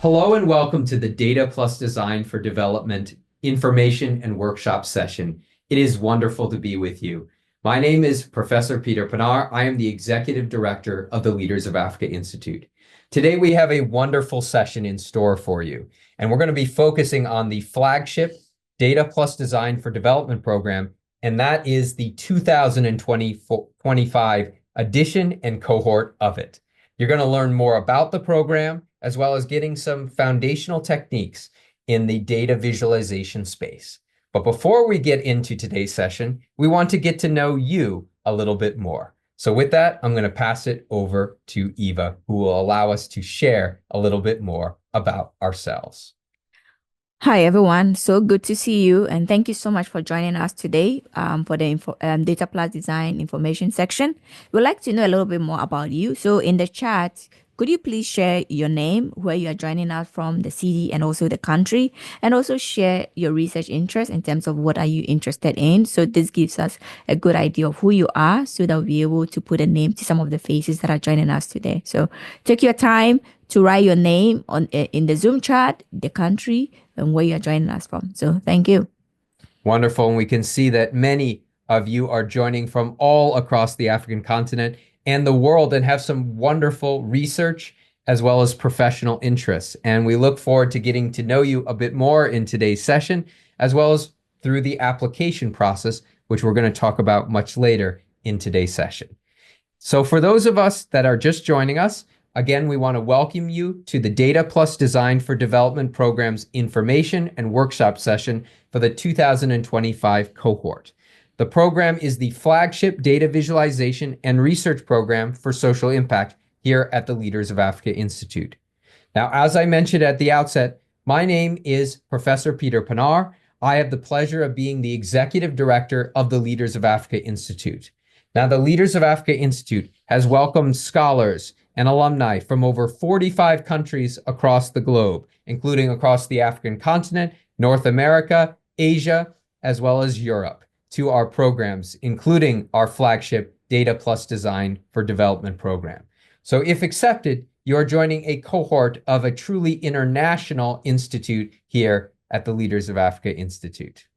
Hello and welcome to the Data Plus Design for Development information and workshop session. It is wonderful to be with you. My name is Professor Peter Pinar. I am the Executive Director of the Leaders of Africa Institute. Today we have a wonderful session in store for you, and we're going to be focusing on the flagship Data Plus Design for Development program, and that is the 2025 edition and cohort of it. You're going to learn more about the program, as well as getting some foundational techniques in the data visualization space. But before we get into today's session, we want to get to know you a little bit more. So with that, I'm going to pass it over to Eva, who will allow us to share a little bit more about ourselves. Hi, everyone. So good to see you. And thank you so much for joining us today for the Data Plus Design information section. We'd like to know a little bit more about you. So in the chat, could you please share your name, where you are joining us from, the city, and also the country, and also share your research interest in terms of what are you interested in. So this gives us a good idea of who you are so that we'll be able to put a name to some of the faces that are joining us today. So take your time to write your name in the Zoom chat, the country, and where you're joining us from. So thank you. Wonderful. And we can see that many of you are joining from all across the African continent and the world and have some wonderful research as well as professional interests. And we look forward to getting to know you a bit more in today's session, as well as through the application process, which we're going to talk about much later in today's session. So for those of us that are just joining us, again, we want to welcome you to the Data Plus Design for Development Program's information and workshop session for the 2025 cohort. The program is the flagship data visualization and research program for social impact here at the Leaders of Africa Institute. Now, as I mentioned at the outset, my name is Professor Peter Pinar. I have the pleasure of being the Executive Director of the Leaders of Africa Institute. Now, the Leaders of Africa Institute has welcomed scholars and alumni from over 45 countries across the globe, including across the African continent, North America, Asia, as well as Europe, to our programs, including our flagship Data Plus Design for Development program. So if accepted, you are joining a cohort of a truly international institute here at the Leaders of Africa Institute.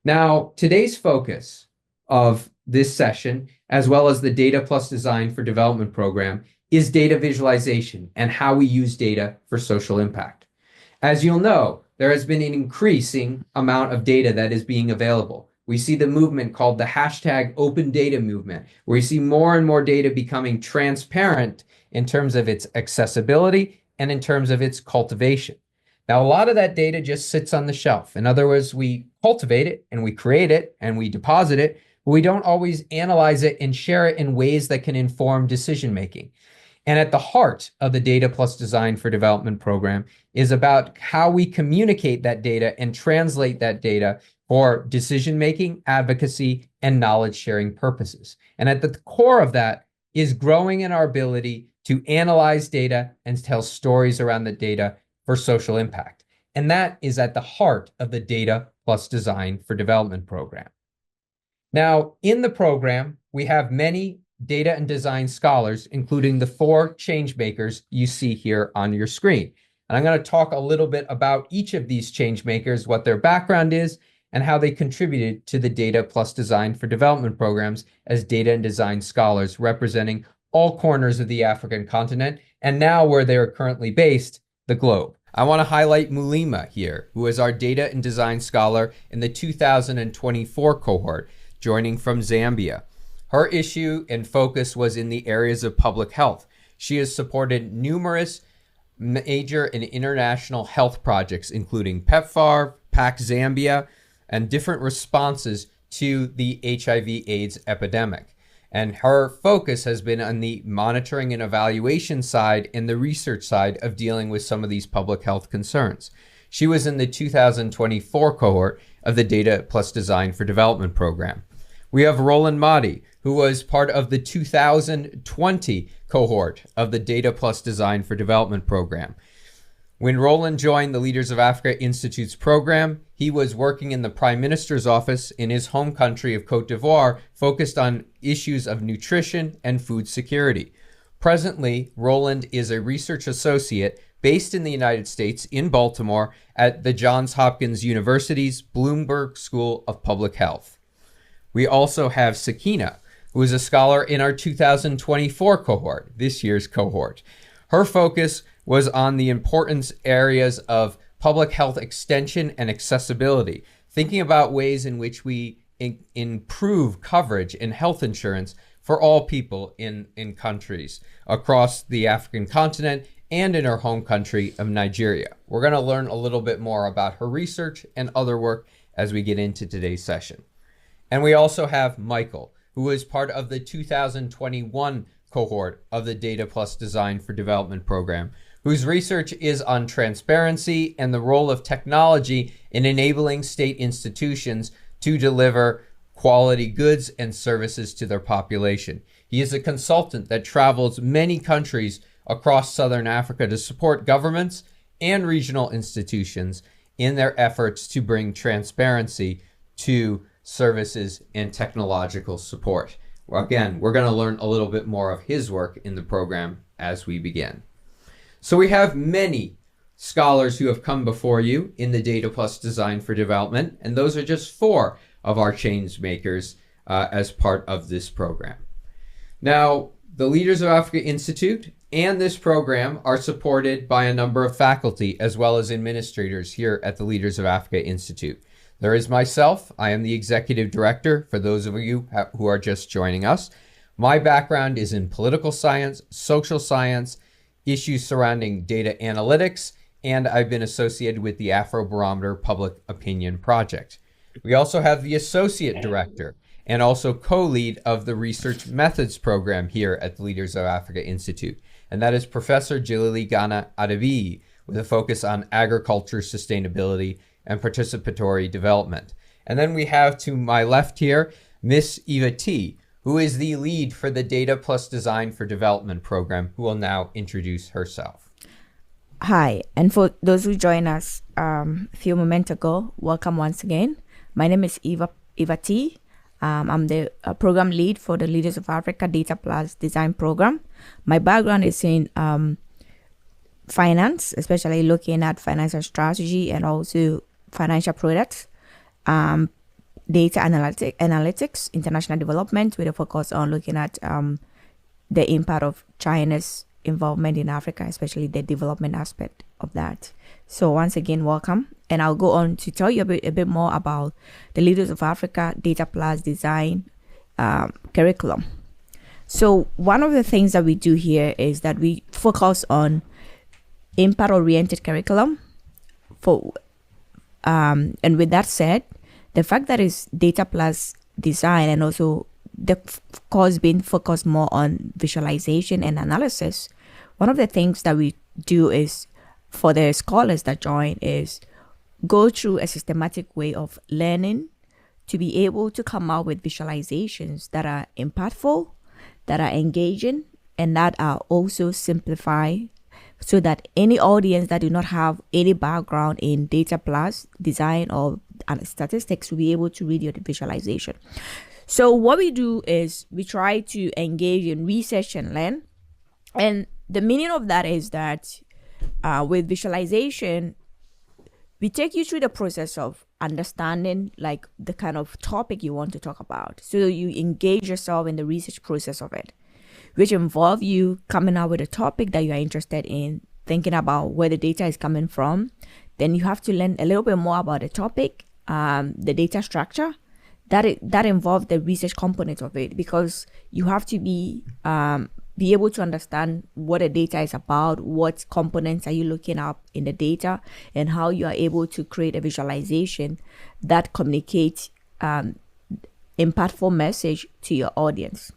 Now, today's focus of this session, as well as the Data Plus Design for Development program, is data visualization and how we use data for social impact. As you'll know, there has been an increasing amount of data that is being available. We see the movement called the hashtag open data movement, where we see more and more data becoming transparent in terms of its accessibility and in terms of its cultivation. Now, a lot of that data just sits on the shelf. In other words, we cultivate it and we create it and we deposit it, but we don't always analyze it and share it in ways that can inform decision making. And at the heart of the Data Plus Design for Development program is about how we communicate that data and translate that data for decision-making, advocacy, and knowledge-sharing purposes. And at the core of that is growing in our ability to analyze data and tell stories around the data for social impact. And that is at the heart of the Data Plus Design for Development program. Now, in the program, we have many data and design scholars, including the 4 change makers you see here on your screen. And I'm going to talk a little bit about each of these change makers, what their background is, and how they contributed to the Data Plus Design for Development programs as data and design scholars representing all corners of the African continent, and now where they are currently based, the globe. I want to highlight Mulima here, who is our data and design scholar in the 2024 cohort, joining from Zambia. Her issue and focus was in the areas of public health. She has supported numerous major and international health projects, including PEPFAR, PAC Zambia, and different responses to the HIV/AIDS epidemic. And her focus has been on the monitoring and evaluation side and the research side of dealing with some of these public health concerns. She was in the 2024 cohort of the Data Plus Design for Development program. We have Roland Mahdi, who was part of the 2020 cohort of the Data Plus Design for Development program. When Roland joined the Leaders of Africa Institute's program, he was working in the Prime Minister's office in his home country of Cote d'Ivoire, focused on issues of nutrition and food security. Presently, Roland is a research associate based in the United States in Baltimore at the Johns Hopkins University's Bloomberg School of Public Health. We also have Sakina, who is a scholar in our 2024 cohort, this year's cohort. Her focus was on the importance areas of public health extension and accessibility, thinking about ways in which we improve coverage in health insurance for all people in countries across the African continent and in her home country of Nigeria. We're going to learn a little bit more about her research and other work as we get into today's session. And we also have Michael, who is part of the 2021 cohort of the Data Plus Design for Development program, whose research is on transparency and the role of technology in enabling state institutions to deliver quality goods and services to their population. He is a consultant that travels many countries across Southern Africa to support governments and regional institutions in their efforts to bring transparency to services and technological support. Well, again, we're going to learn a little bit more of his work in the program as we begin. So we have many scholars who have come before you in the Data Plus Design for Development, and those are just 4 of our change makers as part of this program. Now, the Leaders of Africa Institute and this program are supported by a number of faculty as well as administrators here at the Leaders of Africa Institute. There is myself. I am the executive director for those of you who are just joining us. My background is in political science, social science, issues surrounding data analytics, and I've been associated with the Afrobarometer Public Opinion Project. We also have the associate director and also co-lead of the Research Methods program here at the Leaders of Africa Institute, and that is Professor Jalili Ghana Adabi, with a focus on agriculture sustainability and participatory development. And then we have to my left here, Miss Eva T., who is the lead for the Data Plus Design for Development program, who will now introduce herself. Hi, and for those who joined us a few moments ago, welcome once again. My name is Eva T. I'm the program lead for the Leaders of Africa Data Plus Design program. My background is in finance, especially looking at financial strategy and also financial products, data analytics, international development, with a focus on looking at the impact of China's involvement in Africa, especially the development aspect of that. So once again, welcome. And I'll go on to tell you a bit more about the Leaders of Africa Data Plus Design curriculum. So one of the things that we do here is that we focus on impact-oriented curriculum. And with that said, the fact that it's Data Plus Design and also the course being focused more on visualization and analysis, one of the things that we do is, for the scholars that join, is go through a systematic way of learning to be able to come out with visualizations that are impactful, that are engaging, and that are also simplified, so that any audience that do not have any background in Data Plus Design or statistics will be able to read your visualization. So what we do is we try to engage in research and learn. And the meaning of that is that with visualization, we take you through the process of understanding like the kind of topic you want to talk about. So you engage yourself in the research process of it, which involve you coming up with a topic that you are interested in, thinking about where the data is coming from. Then you have to learn a little bit more about the topic, the data structure. That involves the research component of it, because you have to be able to understand what the data is about, what components are you looking up in the data, and how you are able to create a visualization that communicates impactful message to your audience.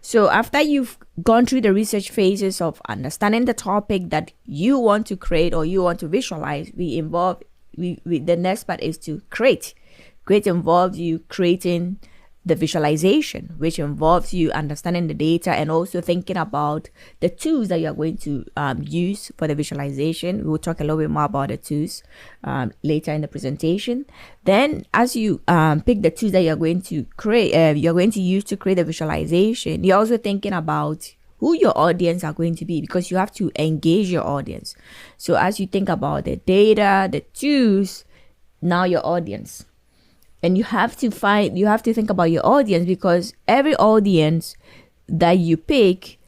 So after you've gone through the research phases of understanding the topic that you want to create or you want to visualize, the next part is to create. Create involves you creating the visualization, which involves you understanding the data and also thinking about the tools that you're going to use for the visualization. We will talk a little bit more about the tools later in the presentation. Then as you pick the tools that you're going to create, you're going to use to create the visualization, you're also thinking about who your audience are going to be, because you have to engage your audience. So as you think about the data, the tools, now your audience. And you have to think about your audience, because every audience that you pick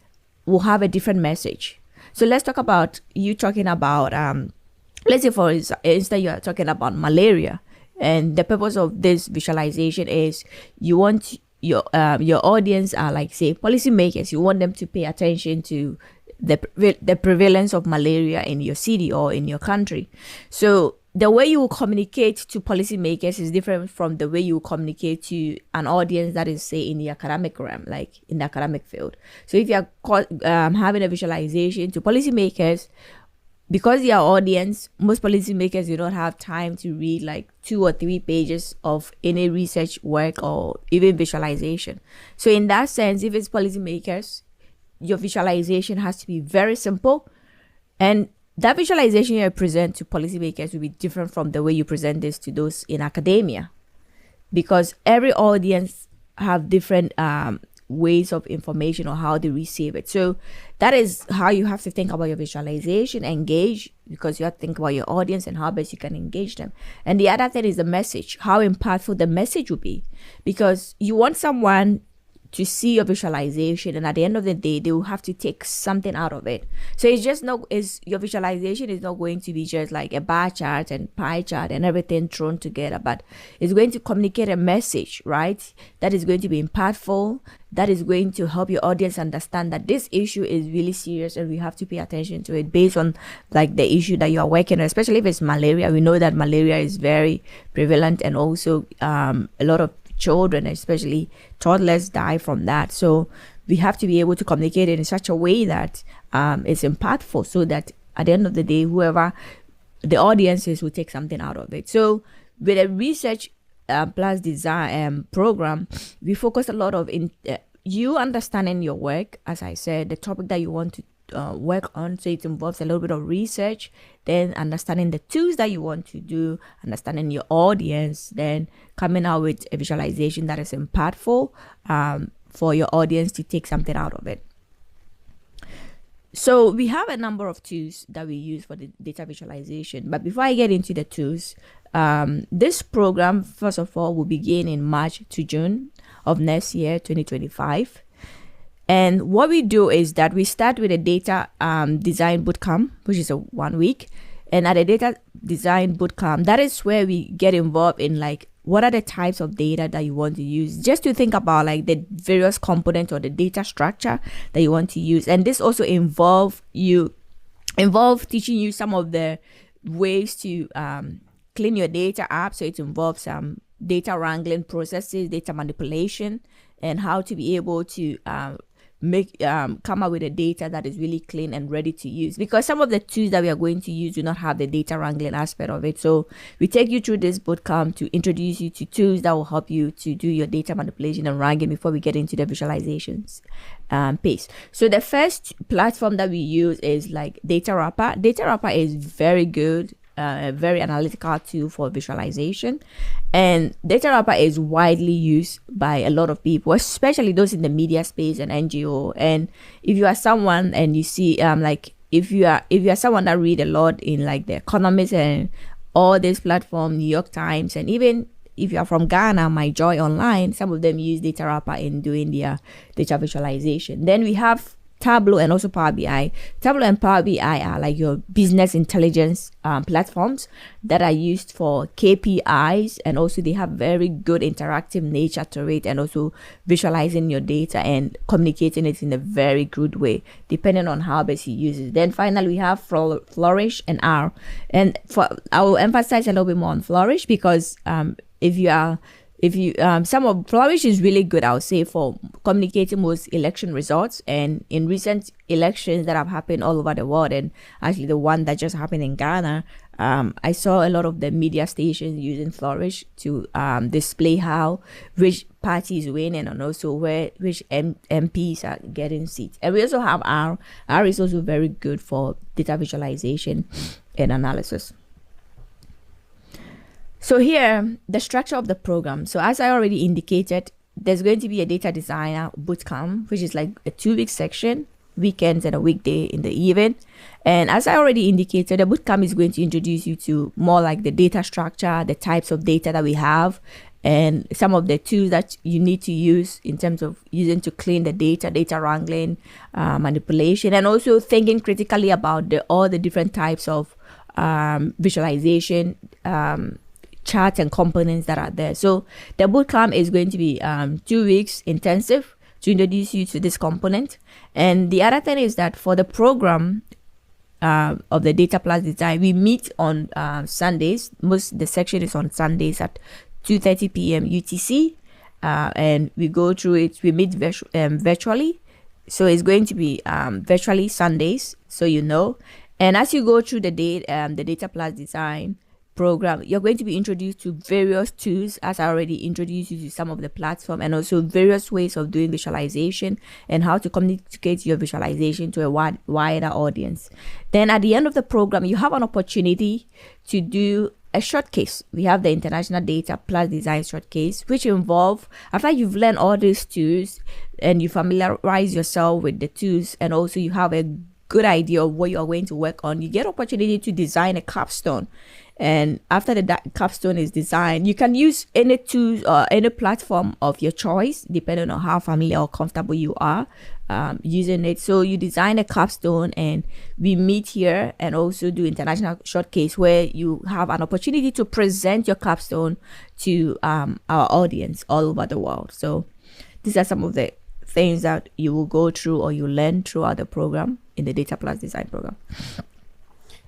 will have a different message. So let's talk about you talking about, let's say for instance, you are talking about malaria. And the purpose of this visualization is you want your audience are like, say, policymakers. You want them to pay attention to the prevalence of malaria in your city or in your country. So the way you will communicate to policymakers is different from the way you will communicate to an audience that is, say, in the academic realm, like in the academic field. So if you are having a visualization to policymakers, because their audience, most policymakers do not have time to read like 2 or 3 pages of any research work or even visualization. So in that sense, if it's policymakers, your visualization has to be very simple, and that visualization you present to policymakers will be different from the way you present this to those in academia, because every audience have different ways of information or how they receive it. So that is how you have to think about your visualization. Engage, because you have to think about your audience and how best you can engage them. And the other thing is the message, how impactful the message will be, because you want someone to see your visualization, and at the end of the day, they will have to take something out of it. So it's just your visualization is not going to be just like a bar chart and pie chart and everything thrown together, but it's going to communicate a message, right? That is going to be impactful, that is going to help your audience understand that this issue is really serious and we have to pay attention to it based on like the issue that you are working on. Especially if it's malaria, we know that malaria is very prevalent, and also a lot of children, especially toddlers, die from that. So we have to be able to communicate it in such a way that it's impactful, so that at the end of the day, whoever the audience is will take something out of it. So with a research plus design program, we focus a lot of you understanding your work, as I said, the topic that you want to work on. So it involves a little bit of research, then understanding the tools that you want to do, understanding your audience, then coming out with a visualization that is impactful for your audience to take something out of it. So we have a number of tools that we use for the data visualization. But before I get into the tools, this program, first of all, will begin in March to June of next year, 2025. And what we do is that we start with a data design bootcamp, which is a 1 week. And at a data design bootcamp, that is where we get involved in like, what are the types of data that you want to use, just to think about like the various components or the data structure that you want to use. And this also involve teaching you some of the ways to clean your data up. So it involves some data wrangling processes, data manipulation, and how to be able to come up with a data that is really clean and ready to use, because some of the tools that we are going to use do not have the data wrangling aspect of it. So we take you through this bootcamp to introduce you to tools that will help you to do your data manipulation and wrangling before we get into the visualizations piece. So the first platform that we use is like Data Wrapper. Data Wrapper is very good, a very analytical tool for visualization, and Data Wrapper is widely used by a lot of people, especially those in the media space and NGO. And if you are someone and you see if you are someone that read a lot in like The Economist and all these platforms, New York Times, and even if you are from Ghana, My Joy Online, some of them use Data Wrapper in doing their data visualization. Then we have Tableau and also Power BI. Tableau and Power BI are like your business intelligence platforms that are used for KPIs, and also they have very good interactive nature to it, and also visualizing your data and communicating it in a very good way, depending on how best you use it. Then finally, we have Flourish and R. And I will emphasize a little bit more on Flourish, because some of Flourish is really good, I would say, for communicating most election results. And in recent elections that have happened all over the world, and actually the one that just happened in Ghana, I saw a lot of the media stations using Flourish to display which party is winning, and also which MPs are getting seats. And we also have R. R is also very good for data visualization and analysis. So here, the structure of the program. So as I already indicated, there's going to be a data designer bootcamp, which is like a 2-week section weekends and a weekday in the evening. And as I already indicated, the bootcamp is going to introduce you to more like the data structure, the types of data that we have, and some of the tools that you need to use in terms of using to clean the data wrangling, manipulation, and also thinking critically about all the different types of visualization, charts and components that are there. So the bootcamp is going to be 2 weeks intensive to introduce you to this component. And the other thing is that for the program of the Data Plus Design, we meet on Sundays. The section is on Sundays at 2:30 p.m. UTC, and we go through it. We meet virtually, so it's going to be virtually Sundays, so you know. And as you go through the Data Plus Design program, you're going to be introduced to various tools, as I already introduced you to some of the platform, and also various ways of doing visualization and how to communicate your visualization to a wider audience. Then at the end of the program, you have an opportunity to do a showcase. We have the International Data Plus Design showcase, which involve, after you've learned all these tools and you familiarize yourself with the tools, and also you have a good idea of what you are going to work on, you get opportunity to design a capstone. And after the capstone is designed, you can use any tools or any platform of your choice, depending on how familiar or comfortable you are using it. So you design a capstone, and we meet here and also do international showcase, where you have an opportunity to present your capstone to our audience all over the world. So these are some of the things that you will go through or you learn throughout the program in the Data Plus Design program.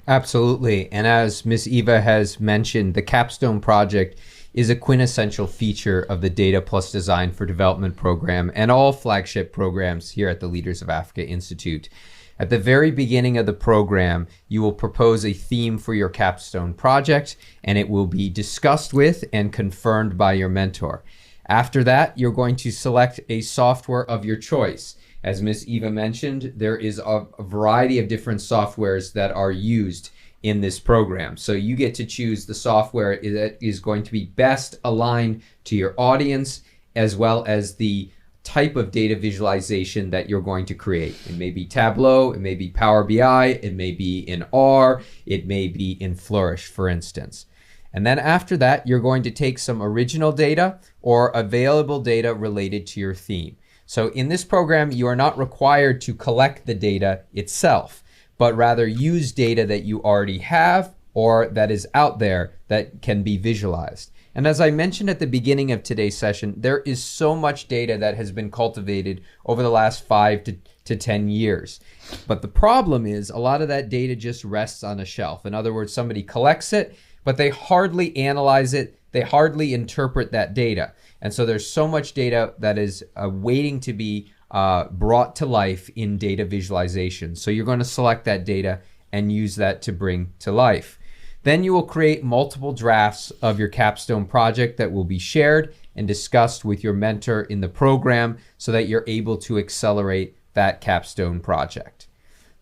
Absolutely. And as Ms. Eva has mentioned, the Capstone Project is a quintessential feature of the Data Plus Design for Development program and all flagship programs here at the Leaders of Africa Institute. At the very beginning of the program, you will propose a theme for your capstone project, and it will be discussed with and confirmed by your mentor. After that, you're going to select a software of your choice. As Ms. Eva mentioned, there is a variety of different softwares that are used in this program. So you get to choose the software that is going to be best aligned to your audience, as well as the type of data visualization that you're going to create. It may be Tableau, it may be Power BI, it may be in R, it may be in Flourish, for instance. And then after that, you're going to take some original data or available data related to your theme. So in this program, you are not required to collect the data itself, but rather use data that you already have or that is out there that can be visualized. And as I mentioned at the beginning of today's session, there is so much data that has been cultivated over the last 5 to 10 years. But the problem is a lot of that data just rests on a shelf. In other words, somebody collects it, but they hardly analyze it. They hardly interpret that data. And so there's so much data that is waiting to be brought to life in data visualization. So you're going to select that data and use that to bring to life. Then you will create multiple drafts of your capstone project that will be shared and discussed with your mentor in the program so that you're able to accelerate that capstone project.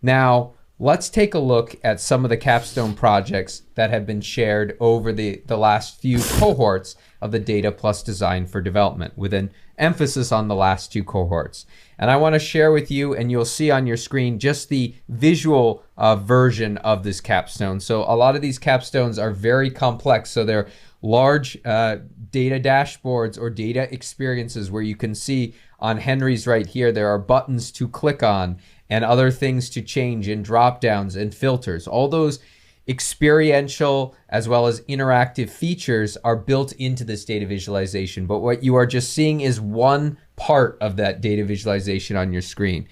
Now, let's take a look at some of the capstone projects that have been shared over the last few cohorts of the Data Plus Design for Development, with an emphasis on the last 2 cohorts. And I want to share with you, and you'll see on your screen, just the visual version of this capstone. So a lot of these capstones are very complex. So they're large data dashboards or data experiences where you can see on Henry's right here, there are buttons to click on and other things to change and drop downs and filters. All those experiential as well as interactive features are built into this data visualization. But what you are just seeing is one part of that data visualization on your screen.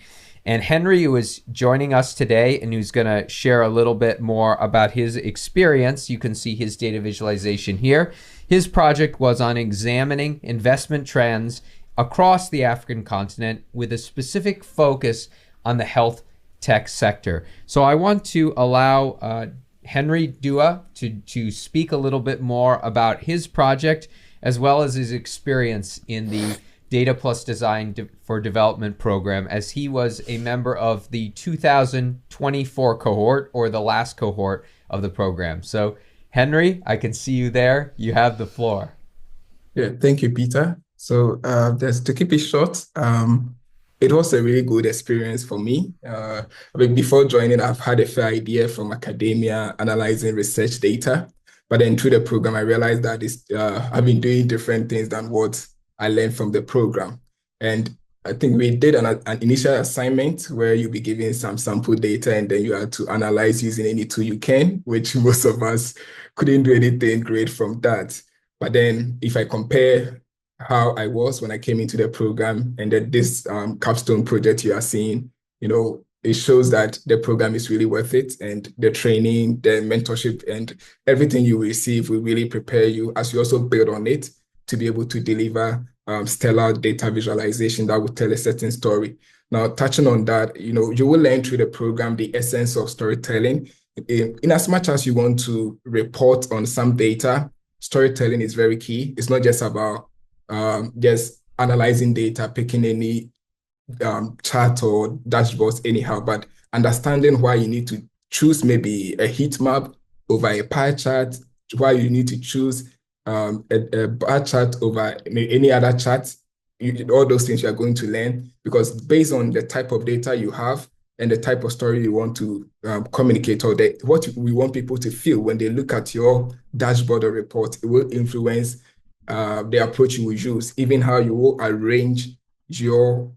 And Henry, who is joining us today and who's going to share a little bit more about his experience, you can see his data visualization here. His project was on examining investment trends across the African continent with a specific focus on the health tech sector. So I want to allow Henry Dua to speak a little bit more about his project as well as his experience in the Data Plus Design for Development program, as he was a member of the 2024 cohort, or the last cohort of the program. So Henry, I can see you there. You have the floor. Yeah, thank you, Peter. So just to keep it short, It was a really good experience for me. I mean, before joining, I've had a fair idea from academia analyzing research data. But then through the program, I realized that I've been doing different things than what I learned from the program. And I think we did an initial assignment where you'll be given some sample data and then you have to analyze using any tool you can, which most of us couldn't do anything great from that. But then if I compare how I was when I came into the program and then this capstone project you are seeing, it shows that the program is really worth it, and the training, the mentorship, and everything you receive will really prepare you as you also build on it to be able to deliver stellar data visualization that will tell a certain story. Now, touching on that, you will learn through the program the essence of storytelling. In as much as you want to report on some data, storytelling is very key. It's not just about just analyzing data, picking any chart or dashboards anyhow, but understanding why you need to choose maybe a heat map over a pie chart, why you need to choose a bar chart over any other chart. All those things you are going to learn, because based on the type of data you have and the type of story you want to communicate, or what we want people to feel when they look at your dashboard or report, it will influence the approach you will use, even how you will arrange your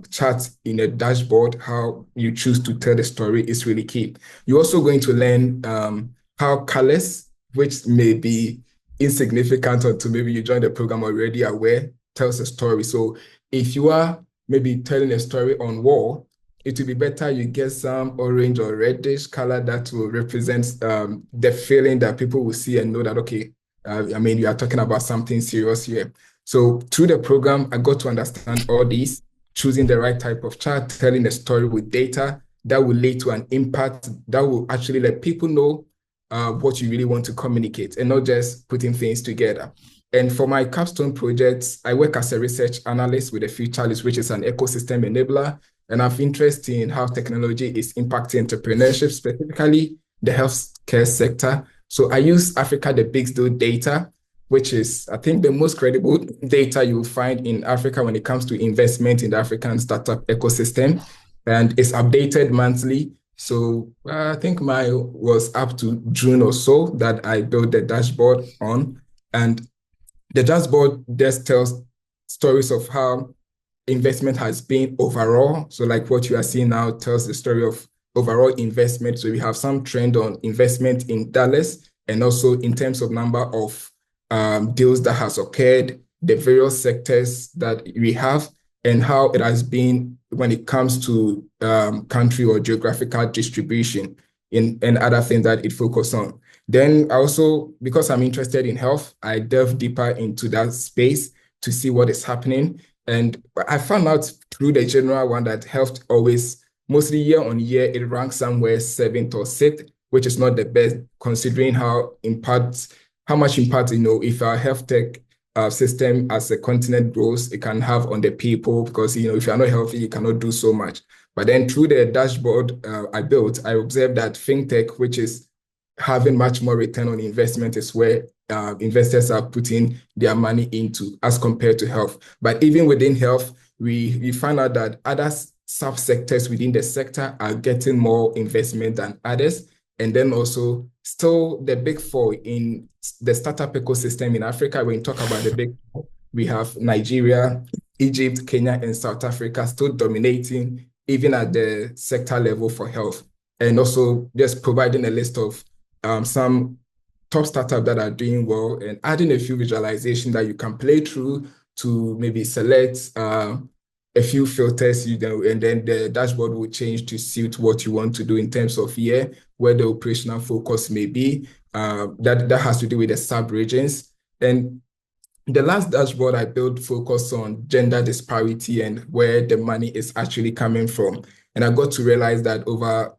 chart in a dashboard, how you choose to tell the story is really key. You're also going to learn how colors, which may be insignificant until maybe you join the program already aware, tells a story. So if you are maybe telling a story on wall, it will be better you get some orange or reddish color that will represent the feeling that people will see and know that, okay, you are talking about something serious here. So through the program, I got to understand all these, choosing the right type of chart, telling a story with data that will lead to an impact that will actually let people know what you really want to communicate, and not just putting things together. And for my capstone projects, I work as a research analyst with a Futuralist, which is an ecosystem enabler. And I have interest in how technology is impacting entrepreneurship, specifically the healthcare sector. So I use Africa the Big Deal data, which is, I think, the most credible data you will find in Africa when it comes to investment in the African startup ecosystem. And it's updated monthly. So I think mine was up to June or so that I built the dashboard on. And the dashboard just tells stories of how investment has been overall. So like what you are seeing now tells the story of overall investment. So we have some trend on investment in Dallas, and also in terms of number of deals that has occurred, the various sectors that we have, and how it has been when it comes to country or geographical distribution and other things that it focuses on. Then I also, because I'm interested in health, I delve deeper into that space to see what is happening. And I found out through the general one that health always, mostly year on year, it ranks somewhere 7th or 6th, which is not the best considering how much impact, if our health tech system as a continent grows, it can have on the people, because, if you're not healthy, you cannot do so much. But then through the dashboard I built, I observed that fintech, which is having much more return on investment, is where investors are putting their money into as compared to health. But even within health, we found out that other subsectors within the sector are getting more investment than others. And then also still the big four in the startup ecosystem in Africa, when you talk about the big four, we have Nigeria, Egypt, Kenya, and South Africa still dominating even at the sector level for health. And also just providing a list of some top startups that are doing well, and adding a few visualization that you can play through to maybe select a few filters, and then the dashboard will change to suit what you want to do in terms of where the operational focus may be. That has to do with the sub-regions. And the last dashboard I built focused on gender disparity and where the money is actually coming from. And I got to realize that over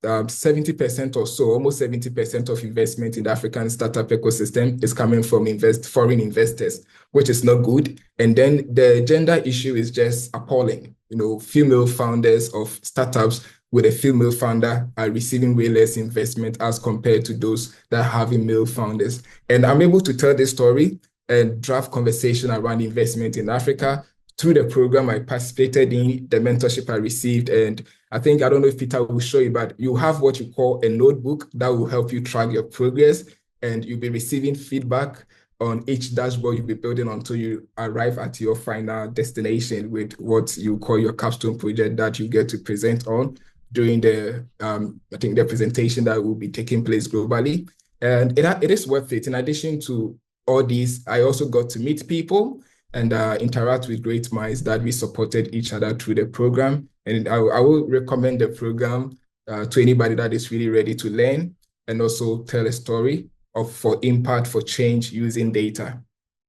70% or so, almost 70% of investment in the African startup ecosystem is coming from foreign investors, which is not good. And then the gender issue is just appalling. Female founders of startups with a female founder are receiving way less investment as compared to those that are having male founders. And I'm able to tell this story and draft conversation around investment in Africa through the program I participated in, the mentorship I received, and I don't know if Peter will show you, but you have what you call a notebook that will help you track your progress, and you'll be receiving feedback on each dashboard you'll be building until you arrive at your final destination with what you call your capstone project that you get to present on during the the presentation that will be taking place globally. And it is worth it. In addition to all these, I also got to meet people and interact with great minds that we supported each other through the program. And I will recommend the program to anybody that is really ready to learn and also tell a story for impact, for change using data.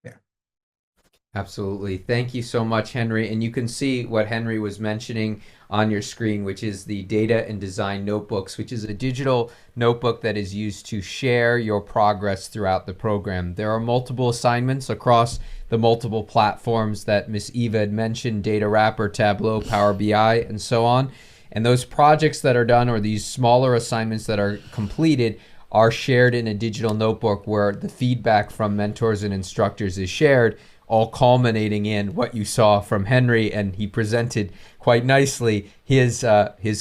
Yeah. Absolutely. Thank you so much, Henry. And you can see what Henry was mentioning on your screen, which is the Data and Design Notebooks, which is a digital notebook that is used to share your progress throughout the program. There are multiple assignments across the multiple platforms that Ms. Eva had mentioned, Data Wrapper, Tableau, Power BI, and so on. And those projects that are done, or these smaller assignments that are completed, are shared in a digital notebook where the feedback from mentors and instructors is shared, all culminating in what you saw from Henry, and he presented quite nicely his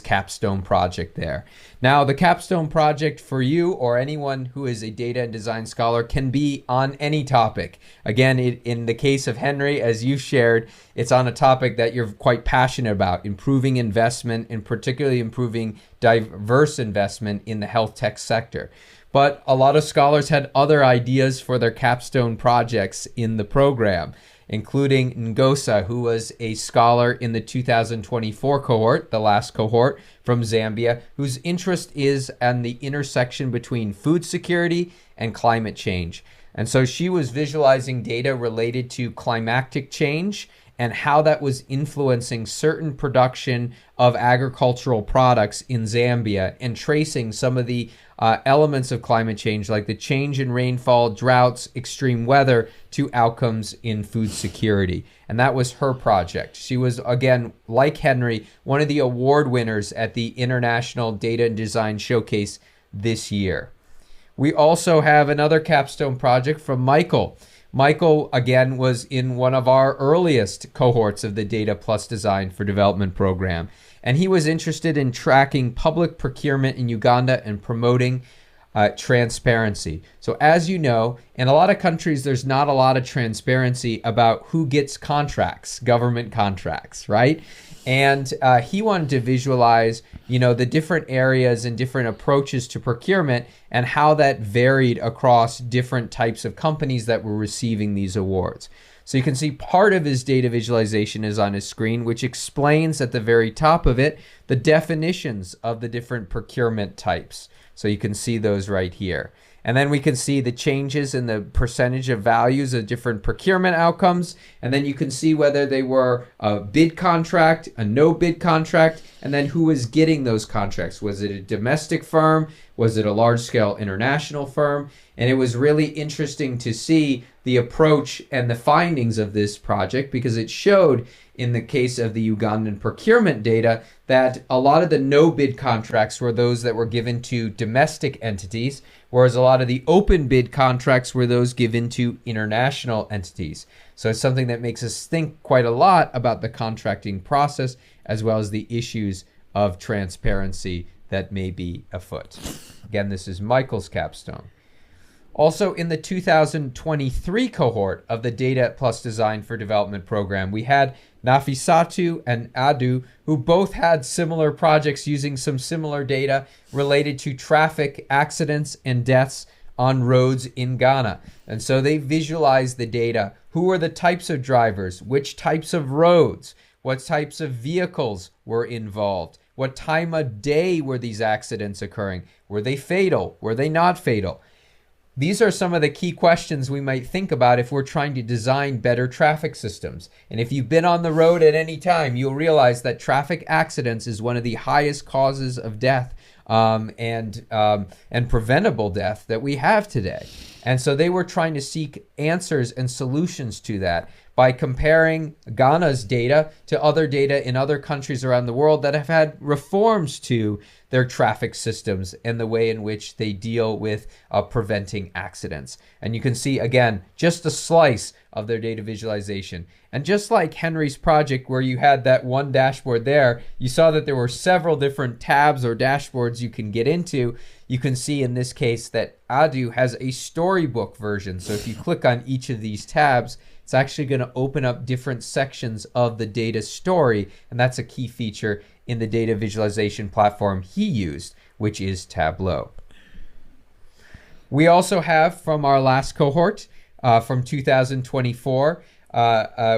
capstone project there. Now, the capstone project for you or anyone who is a data and design scholar can be on any topic. Again, in the case of Henry, as you shared, it's on a topic that you're quite passionate about, improving investment, and particularly improving diverse investment in the health tech sector. But a lot of scholars had other ideas for their capstone projects in the program, including Ngosa, who was a scholar in the 2024 cohort, the last cohort from Zambia, whose interest is on the intersection between food security and climate change. And so she was visualizing data related to climatic change and how that was influencing certain production of agricultural products in Zambia, and tracing some of the elements of climate change, like the change in rainfall, droughts, extreme weather, to outcomes in food security. And that was her project. She was, again, like Henry, one of the award winners at the International Data and Design Showcase this year. We also have another capstone project from Michael. Michael, again, was in one of our earliest cohorts of the Data Plus Design for Development program. And he was interested in tracking public procurement in Uganda and promoting transparency. So as you know, in a lot of countries, there's not a lot of transparency about who gets contracts, government contracts, right? And he wanted to visualize, the different areas and different approaches to procurement and how that varied across different types of companies that were receiving these awards. So you can see part of his data visualization is on his screen, which explains at the very top of it the definitions of the different procurement types. So you can see those right here. And then we can see the changes in the percentage of values of different procurement outcomes. And then you can see whether they were a bid contract, a no bid contract, and then who was getting those contracts. Was it a domestic firm? Was it a large scale international firm? And it was really interesting to see the approach and the findings of this project, because it showed in the case of the Ugandan procurement data that a lot of the no bid contracts were those that were given to domestic entities, whereas a lot of the open bid contracts were those given to international entities. So it's something that makes us think quite a lot about the contracting process, as well as the issues of transparency that may be afoot. Again, this is Michael's capstone. Also, in the 2023 cohort of the Data Plus Design for Development program, we had Nafisatu and Adu, who both had similar projects using some similar data related to traffic accidents and deaths on roads in Ghana. And so they visualized the data. Who are the types of drivers? Which types of roads? What types of vehicles were involved? What time of day were these accidents occurring? Were they fatal? Were they not fatal? These are some of the key questions we might think about if we're trying to design better traffic systems. And if you've been on the road at any time, you'll realize that traffic accidents is one of the highest causes of death and preventable death that we have today. And so they were trying to seek answers and solutions to that by comparing Ghana's data to other data in other countries around the world that have had reforms to their traffic systems and the way in which they deal with preventing accidents. And you can see, again, just a slice of their data visualization. And just like Henry's project, where you had that one dashboard there, you saw that there were several different tabs or dashboards you can get into. You can see in this case that Adu has a storybook version. So if you click on each of these tabs, it's actually going to open up different sections of the data story. And that's a key feature in the data visualization platform he used, which is Tableau. We also have from our last cohort from 2024,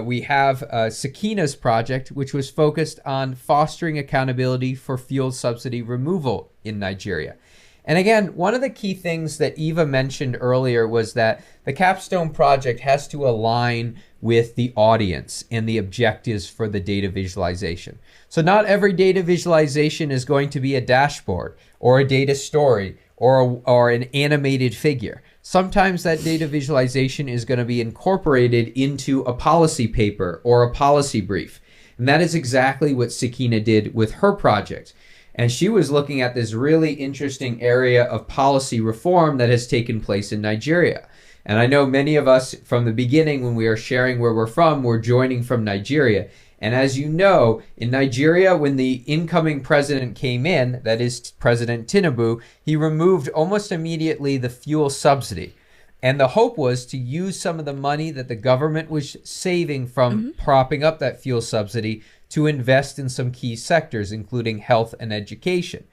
we have Sakina's project, which was focused on fostering accountability for fuel subsidy removal in Nigeria. And again, one of the key things that Eva mentioned earlier was that the Capstone project has to align with the audience and the objectives for the data visualization. So not every data visualization is going to be a dashboard or a data story or an animated figure. Sometimes that data visualization is going to be incorporated into a policy paper or a policy brief. And that is exactly what Sakina did with her project. And she was looking at this really interesting area of policy reform that has taken place in Nigeria. And I know many of us from the beginning, when we are sharing where we're from, we're joining from Nigeria. And as you know, in Nigeria, when the incoming president came in, that is President Tinubu, he removed almost immediately the fuel subsidy. And the hope was to use some of the money that the government was saving from propping up that fuel subsidy to invest in some key sectors, including health and education.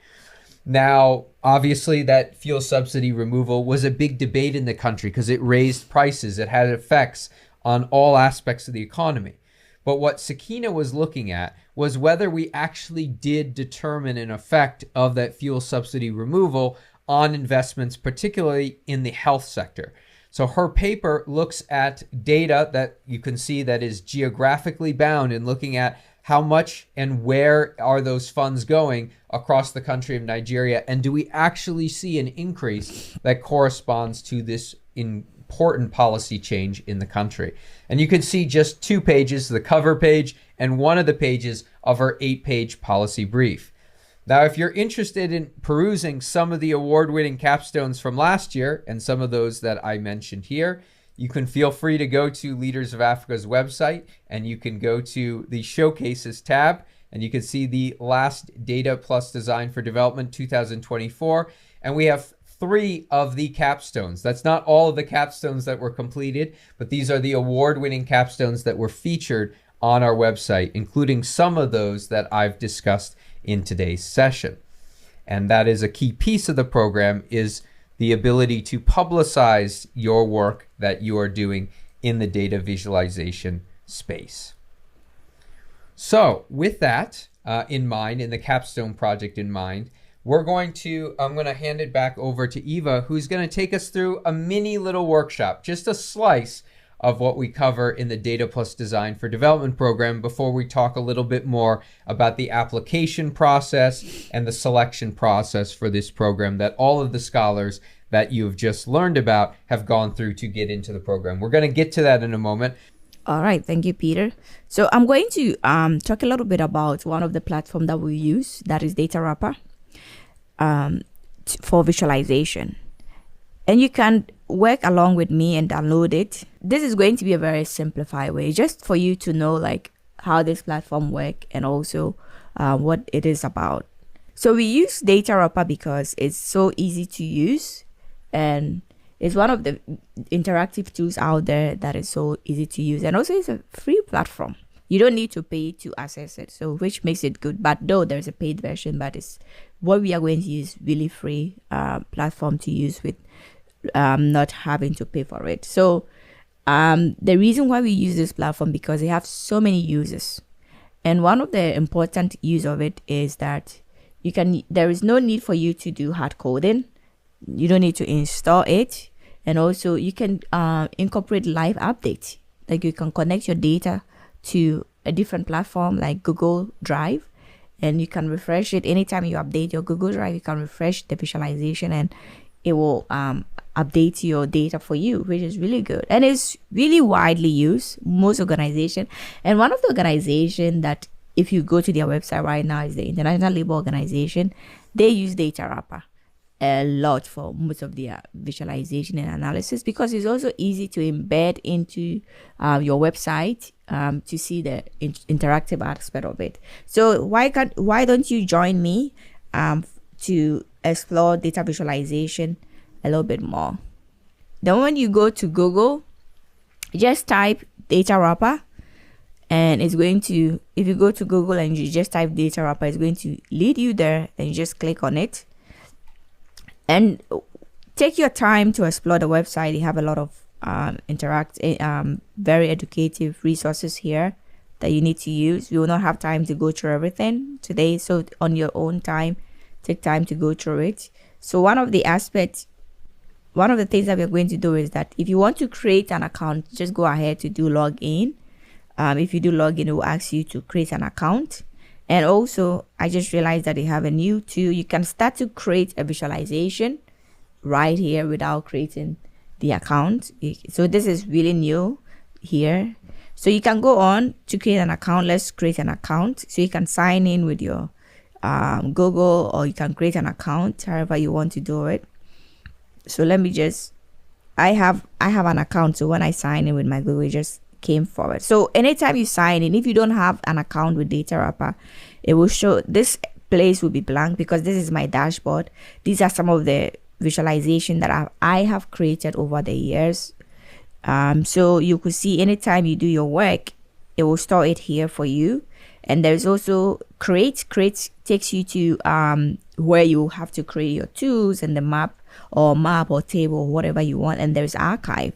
Now, obviously, that fuel subsidy removal was a big debate in the country because it raised prices. It had effects on all aspects of the economy. But what Sakina was looking at was whether we actually did determine an effect of that fuel subsidy removal on investments, particularly in the health sector. So her paper looks at data that you can see that is geographically bound and looking at how much and where are those funds going across the country of Nigeria, and do we actually see an increase that corresponds to this important policy change in the country. And you can see just 2 pages, the cover page and one of the pages of our 8-page policy brief. Now, if you're interested in perusing some of the award-winning capstones from last year and some of those that I mentioned here, you can feel free to go to Leaders of Africa's website and you can go to the Showcases tab and you can see the last Data Plus Design for Development 2024. And we have 3 of the capstones. That's not all of the capstones that were completed, but these are the award-winning capstones that were featured on our website, including some of those that I've discussed in today's session. And that is a key piece of the program, is the ability to publicize your work that you are doing in the data visualization space. So with that in mind, in the capstone project in mind, I'm going to hand it back over to Eva, who's going to take us through a mini little workshop, just a slice of what we cover in the Data Plus Design for Development program before we talk a little bit more about the application process and the selection process for this program that all of the scholars that you've just learned about have gone through to get into the program. We're going to get to that in a moment. All right, thank you, Peter. So I'm going to talk a little bit about one of the platforms that we use, that is DataWrapper, for visualization. And you can work along with me and download it. This is going to be a very simplified way, just for you to know like how this platform works and also what it is about. So we use DataWrapper because it's so easy to use, and it's one of the interactive tools out there that is so easy to use, and also it's a free platform. You don't need to pay to access it, so which makes it good. But though there's a paid version, but it's what we are going to use, really free platform to use with not having to pay for it. So the reason why we use this platform, because they have so many users, and one of the important use of it is that there is no need for you to do hard coding. You don't need to install it, and also you can incorporate live updates. Like you can connect your data to a different platform like Google Drive, and you can refresh it anytime you update your Google Drive. You can refresh the visualization, and it will update your data for you, which is really good. And it's really widely used, most organization. And one of the organization that, if you go to their website right now, is the International Labour Organization. They use Data Wrapper a lot for most of their visualization and analysis, because it's also easy to embed into your website to see the interactive aspect of it. So why don't you join me to explore data visualization a little bit more? Then when you go to Google, just type Data Wrapper, and it's going to, if you go to Google and you just type Data Wrapper, it's going to lead you there, and you just click on it. And take your time to explore the website. You have a lot of very educative resources here that you need to use. We will not have time to go through everything today, so on your own time, take time to go through it. So one of the things that we're going to do is that if you want to create an account, just go ahead to do login. If you do login, it will ask you to create an account. And also, I just realized that they have a new tool. You can start to create a visualization right here without creating the account. So this is really new here. So you can go on to create an account. Let's create an account. So you can sign in with your Google, or you can create an account however you want to do it. So let me just, I have an account. So when I sign in with my Google, it just came forward. So anytime you sign in, if you don't have an account with Data Wrapper, it will show, this place will be blank, because this is my dashboard. These are some of the visualization that I have created over the years. So you could see anytime you do your work, it will store it here for you. And there's also create takes you to where you have to create your tools and the map or table, whatever you want. And there's archive.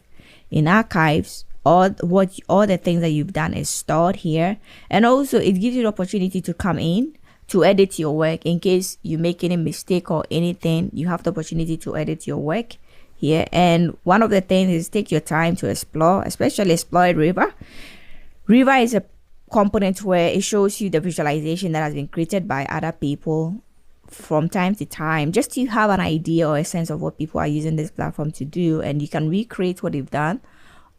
In archives, all the things that you've done is stored here. And also it gives you the opportunity to come in to edit your work. In case you make any mistake or anything, you have the opportunity to edit your work here. And one of the things is take your time to explore, especially explore Riva. Riva is a component where it shows you the visualization that has been created by other people from time to time, just to have an idea or a sense of what people are using this platform to do. And you can recreate what they've done,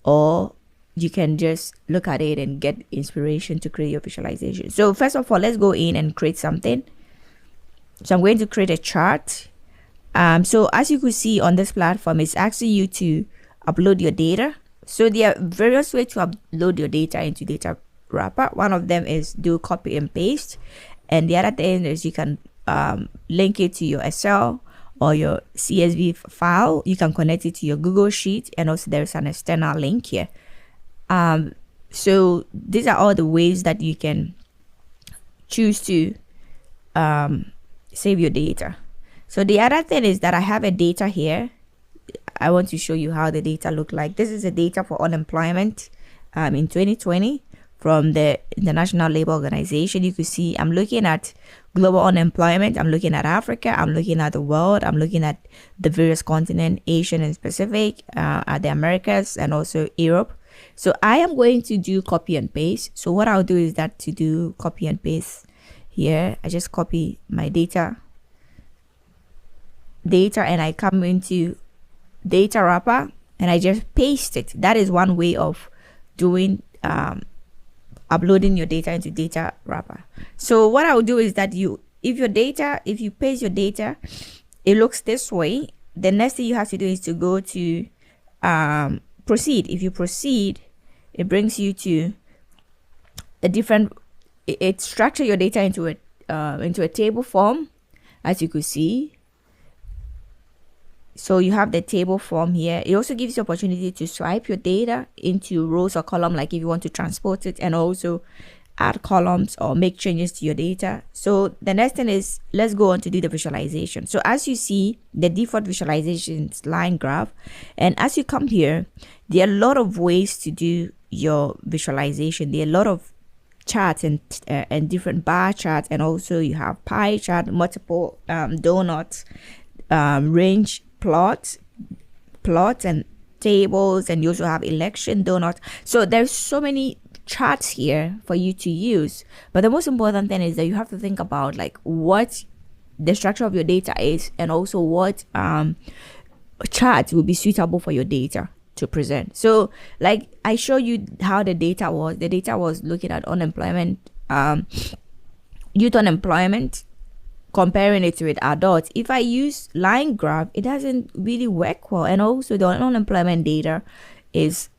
or you can just look at it and get inspiration to create your visualization. So first of all, let's go in and create something. So I'm going to create a chart. So as you could see on this platform, it's asking you to upload your data. So there are various ways to upload your data into Data Wrapper. One of them is do copy and paste, and the other thing is you can link it to your Excel or your CSV file. You can connect it to your Google Sheet, and also there's an external link here. So these are all the ways that you can choose to save your data. So the other thing is that I have a data here. I want to show you how the data look like. This is the data for unemployment in 2020 from the International Labour Organization. You can see I'm looking at global unemployment, I'm looking at Africa, I'm looking at the world, I'm looking at the various continents, Asian and Pacific, at the Americas, and also Europe. So I am going to do copy and paste. So what I'll do is that to do copy and paste here, I just copy my data, and I come into Data Wrapper and I just paste it. That is one way of doing uploading your data into Data Wrapper. So what I will do is that if you paste your data, it looks this way. The next thing you have to do is to go to proceed. If you proceed, it brings you to a different, it structures your data into a table form, as you could see. So you have the table form here. It also gives you opportunity to swipe your data into rows or column, like if you want to transport it, and also add columns or make changes to your data. So the next thing is, let's go on to do the visualization. So as you see, the default visualization is line graph. And as you come here, there are a lot of ways to do your visualization. There are a lot of charts and different bar charts, and also you have pie chart, multiple donuts, range plots and tables, and you also have election donuts. So there's so many charts here for you to use, but the most important thing is that you have to think about like what the structure of your data is, and also what chart will be suitable for your data to present. So like I show you how the data was looking at unemployment, youth unemployment, comparing it with adults. If I use line graph, it doesn't really work well. And also the unemployment data is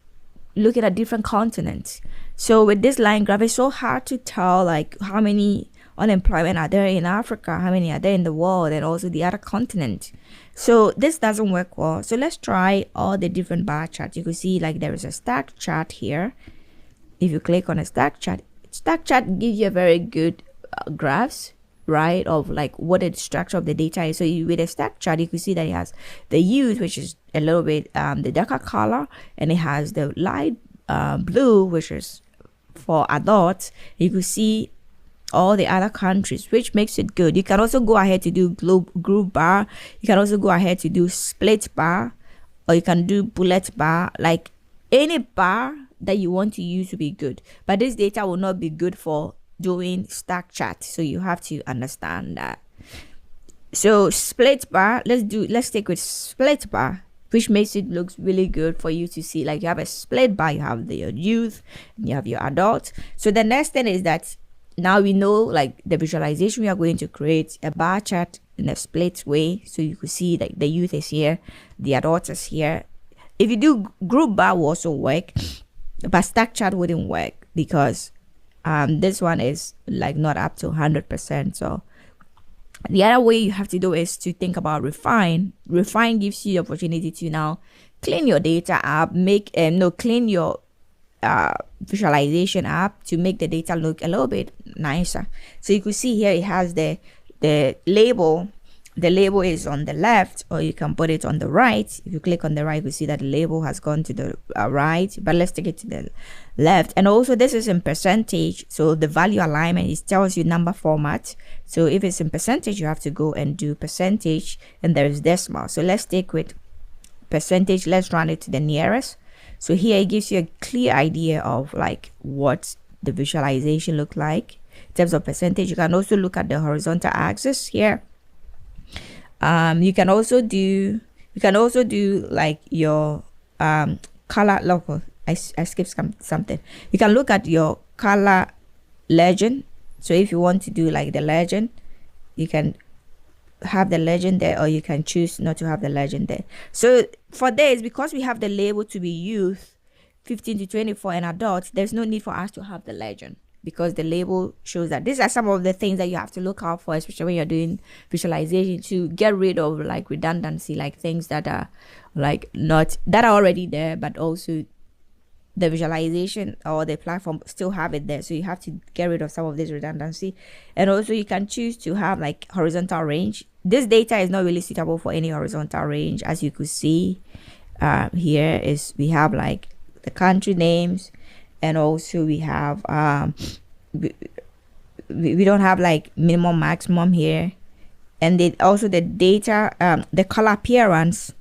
looking at different continents. So with this line graph, it's so hard to tell like how many unemployment are there in Africa, how many are there in the world, and also the other continent. So this doesn't work well. So let's try all the different bar charts. You can see like there is a stack chart here. If you click on a stack chart gives you a very good graphs, right, of like what the structure of the data is. So with a stack chart, you can see that it has the youth, which is a little bit the darker color, and it has the light blue, which is for adults. You can see all the other countries, which makes it good. You can also go ahead to do group bar. You can also go ahead to do split bar, or you can do bullet bar. Like any bar that you want to use will be good, but this data will not be good for doing stack chart. So you have to understand that. So split bar, let's stick with split bar, which makes it looks really good for you to see. Like you have a split bar, you have your youth, and you have your adults. So the next thing is that now we know like the visualization, we are going to create a bar chart in a split way. So you can see like the youth is here, the adults is here. If you do group bar will also work, but stack chart wouldn't work because this one is like not up to 100%. So the other way you have to do is to think about refine. Refine gives you the opportunity to now clean your data up, clean your visualization app to make the data look a little bit nicer. So you can see here it has the label. The label is on the left, or you can put it on the right. If you click on the right, you see that the label has gone to the right, but let's take it to the left. And also this is in percentage, so the value alignment, it tells you number format. So if it's in percentage, you have to go and do percentage, and there is decimal. So let's stick with percentage. Let's run it to the nearest. So here it gives you a clear idea of like what the visualization look like in terms of percentage. You can also look at the horizontal axis here. You can also do like your color local. I skipped something. You can look at your color legend. So if you want to do like the legend, you can have the legend there, or you can choose not to have the legend there. So for this, because we have the label to be youth 15 to 24 and adults, there's no need for us to have the legend, because the label shows that. These are some of the things that you have to look out for, especially when you're doing visualization, to get rid of like redundancy, like things that are like not that are already there, but also the visualization or the platform still have it there. So you have to get rid of some of this redundancy. And also you can choose to have like horizontal range. This data is not really suitable for any horizontal range. As you could see here is we have like the country names, and also we have we don't have like minimum maximum here. And then also the data, the color appearance.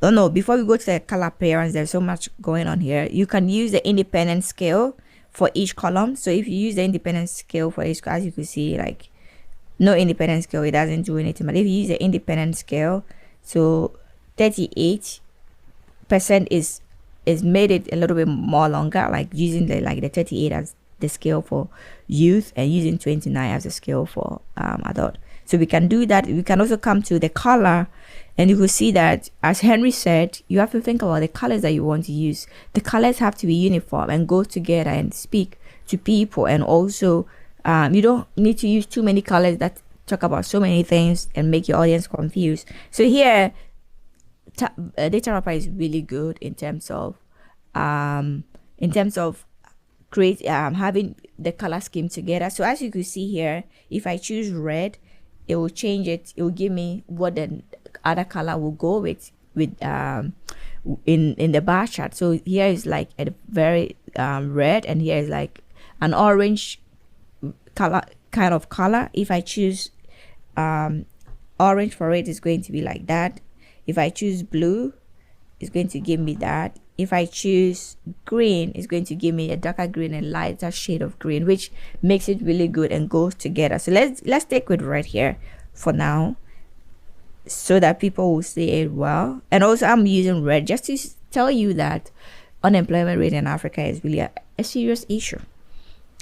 Oh no, before we go to the color appearance, there's so much going on here. You can use the independent scale for each column. So if you use the independent scale for each, as you can see, like no independent scale, it doesn't do anything. But if you use the independent scale, so 38% is made it a little bit more longer, like using the 38 as the scale for youth and using 29 as a scale for adult. So we can do that. We can also come to the color, and you will see that, as Henry said, you have to think about the colors that you want to use. The colors have to be uniform and go together and speak to people. And also you don't need to use too many colors that talk about so many things and make your audience confused. So here Data Wrapper is really good in terms of having the color scheme together. So as you can see here, if I choose red, it will change it. It will give me what the other color will go with in the bar chart. So here is like a very red, and here is like an orange color, kind of color. If I choose orange for it, it's going to be like that. If I choose blue, it's going to give me that. If I choose green, it's going to give me a darker green and lighter shade of green, which makes it really good and goes together. So let's stick with red here for now. so that people will see it well. And also I'm using red just to tell you that unemployment rate in Africa is really a serious issue.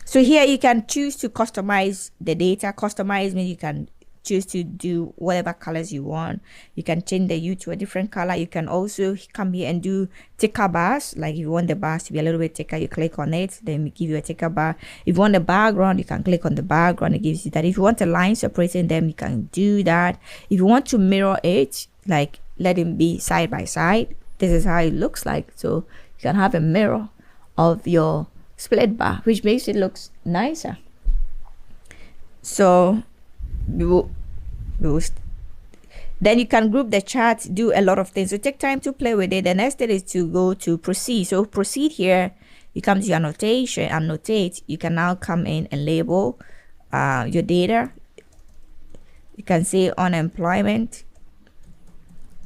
So here you can choose to customize the data. Customize means you can choose to do whatever colors you want. You can change the hue to a different color. You can also come here and do thicker bars. Like if you want the bars to be a little bit thicker, you click on it, then we give you a thicker bar. If you want the background, you can click on the background, it gives you that. If you want a line separating them, you can do that. If you want to mirror it, like let it be side by side, this is how it looks like. So you can have a mirror of your split bar, which makes it look nicer. So then you can group the chart, do a lot of things. So take time to play with it. The next step is to go to proceed. So proceed here, you come to your annotation, annotate. You can now come in and label your data. You can say unemployment,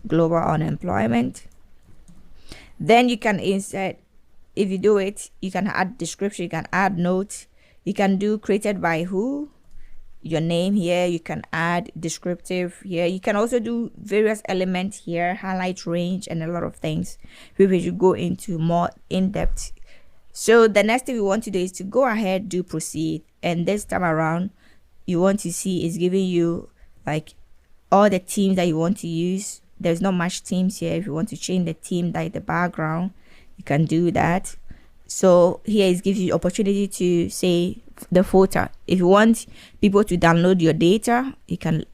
global unemployment. Then you can insert, if you do it, you can add description, you can add notes, you can do created by who, your name here, you can add descriptive here. You can also do various elements here, highlight range, and a lot of things. We will go into more in depth. So the next thing we want to do is to go ahead, do proceed. And this time around, you want to see is giving you like all the themes that you want to use. There's not much themes here. If you want to change the theme, like the background, you can do that. So here it gives you opportunity to say the footer. If you want people to download your data, you can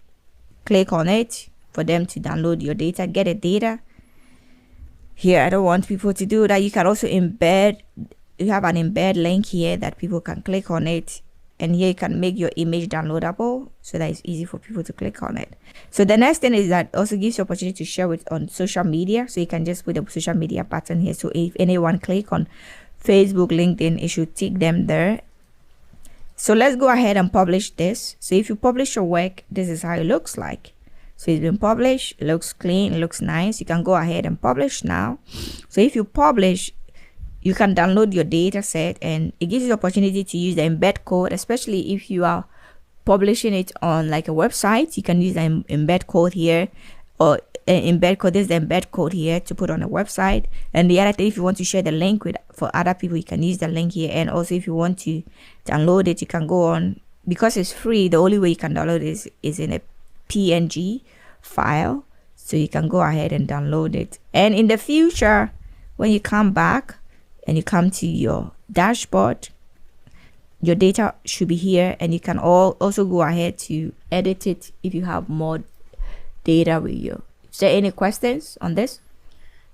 click on it for them to download your data, get the data. Here, I don't want people to do that. You can also embed, you have an embed link here that people can click on it. And here you can make your image downloadable so that it's easy for people to click on it. So the next thing is that also gives you opportunity to share it on social media. So you can just put the social media button here. So if anyone click on Facebook, LinkedIn, it should take them there. So let's go ahead and publish this. So if you publish your work, this is how it looks like. So it's been published, it looks clean, it looks nice. You can go ahead and publish now. So if you publish, you can download your data set, and it gives you the opportunity to use the embed code, especially if you are publishing it on like a website. You can use the embed code here, or embed code. There's the embed code here to put on a website. And the other thing, if you want to share the link with for other people, you can use the link here. And also if you want to download it, you can go on, because it's free. The only way you can download it is in a PNG file. So you can go ahead and download it. And in the future, when you come back and you come to your dashboard, your data should be here, and you can also go ahead to edit it if you have more data with you. Is there any questions on this?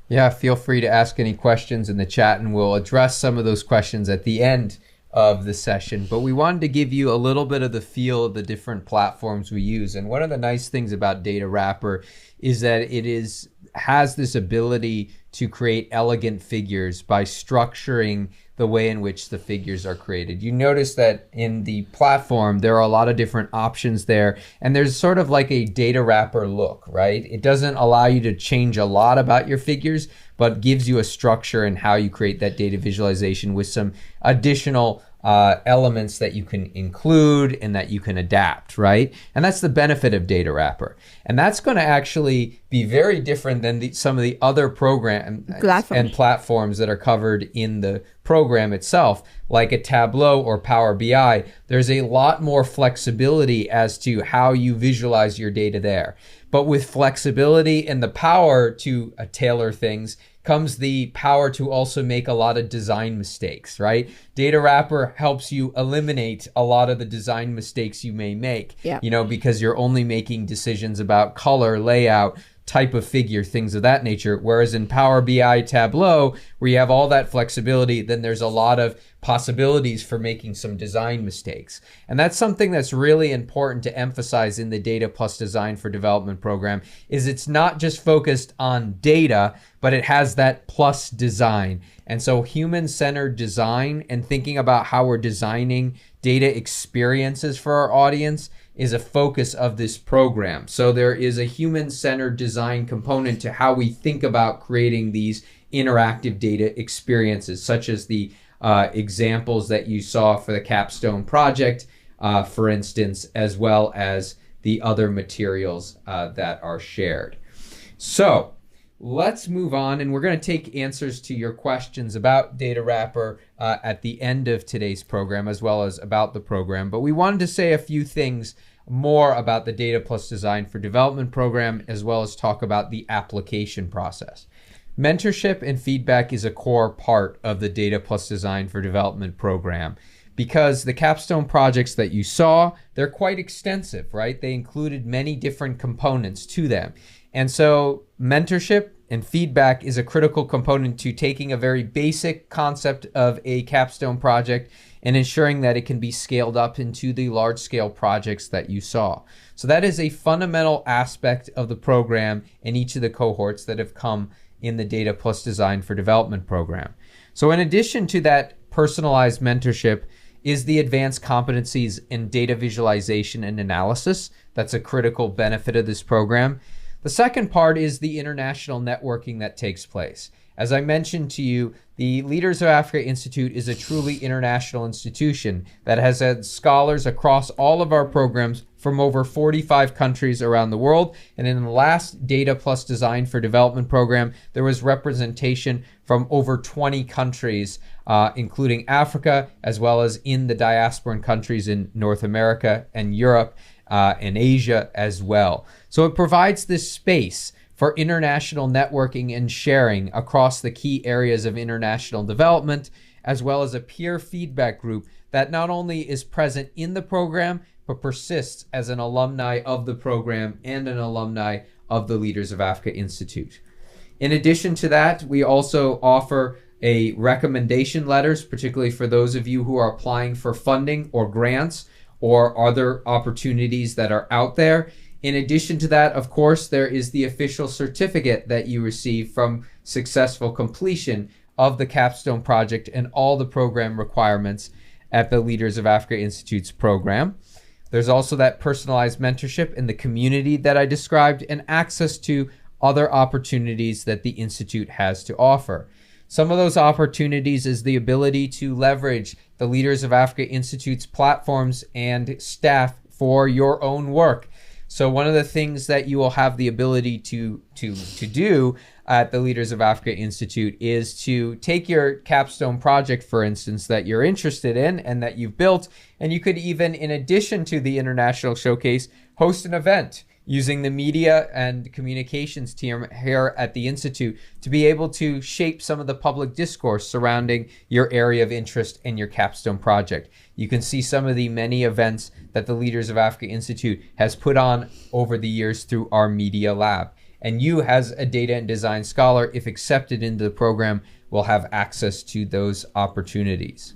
Yeah, feel free to ask any questions in the chat, and we'll address some of those questions at the end of the session. But we wanted to give you a little bit of the feel of the different platforms we use. And one of the nice things about Data Wrapper is that it has this ability to create elegant figures by structuring the way in which the figures are created. You notice that in the platform, there are a lot of different options there, and there's sort of like a data wrapper look, right? It doesn't allow you to change a lot about your figures, but gives you a structure in how you create that data visualization with some additional elements that you can include and that you can adapt, right? And that's the benefit of Data Wrapper. And that's going to actually be very different than some of the other programs and platforms that are covered in the program itself, like a Tableau or Power BI. There's a lot more flexibility as to how you visualize your data there. But with flexibility and the power to tailor things comes the power to also make a lot of design mistakes, right? Data Wrapper helps you eliminate a lot of the design mistakes you may make, because you're only making decisions about color, layout, type of figure, things of that nature. Whereas in Power BI, Tableau, where you have all that flexibility, then there's a lot of possibilities for making some design mistakes. And that's something that's really important to emphasize in the Data Plus Design for Development program, is it's not just focused on data, but it has that plus design. And so human-centered design and thinking about how we're designing data experiences for our audience is a focus of this program. So there is a human-centered design component to how we think about creating these interactive data experiences, such as the examples that you saw for the capstone project, for instance, as well as the other materials that are shared. So let's move on, and we're going to take answers to your questions about Data Wrapper at the end of today's program, as well as about the program. But we wanted to say a few things more about the Data Plus Design for Development program, as well as talk about the application process. Mentorship and feedback is a core part of the Data Plus Design for Development program, because the capstone projects that you saw, they're quite extensive, right? They included many different components to them. And so mentorship and feedback is a critical component to taking a very basic concept of a capstone project and ensuring that it can be scaled up into the large scale projects that you saw. So that is a fundamental aspect of the program in each of the cohorts that have come in the Data Plus Design for Development program. So in addition to that personalized mentorship is the advanced competencies in data visualization and analysis. That's a critical benefit of this program. The second part is the international networking that takes place. As I mentioned to you, the Leaders of Africa Institute is a truly international institution that has had scholars across all of our programs from over 45 countries around the world. And in the last Data Plus Design for Development program, there was representation from over 20 countries, including Africa, as well as in the diasporan countries in North America and Europe and Asia as well. So it provides this space for international networking and sharing across the key areas of international development, as well as a peer feedback group that not only is present in the program, but persists as an alumni of the program and an alumni of the Leaders of Africa Institute. In addition to that, we also offer a recommendation letters, particularly for those of you who are applying for funding or grants or other opportunities that are out there. In addition to that, of course, there is the official certificate that you receive from successful completion of the capstone project and all the program requirements at the Leaders of Africa Institute's program. There's also that personalized mentorship in the community that I described, and access to other opportunities that the Institute has to offer. Some of those opportunities is the ability to leverage the Leaders of Africa Institute's platforms and staff for your own work. So one of the things that you will have the ability to do at the Leaders of Africa Institute is to take your capstone project, for instance, that you're interested in and that you've built, and you could even, in addition to the International Showcase, host an event using the media and communications team here at the Institute to be able to shape some of the public discourse surrounding your area of interest and your capstone project. You can see some of the many events that the Leaders of Africa Institute has put on over the years through our media lab. And you, as a data and design scholar, if accepted into the program, will have access to those opportunities.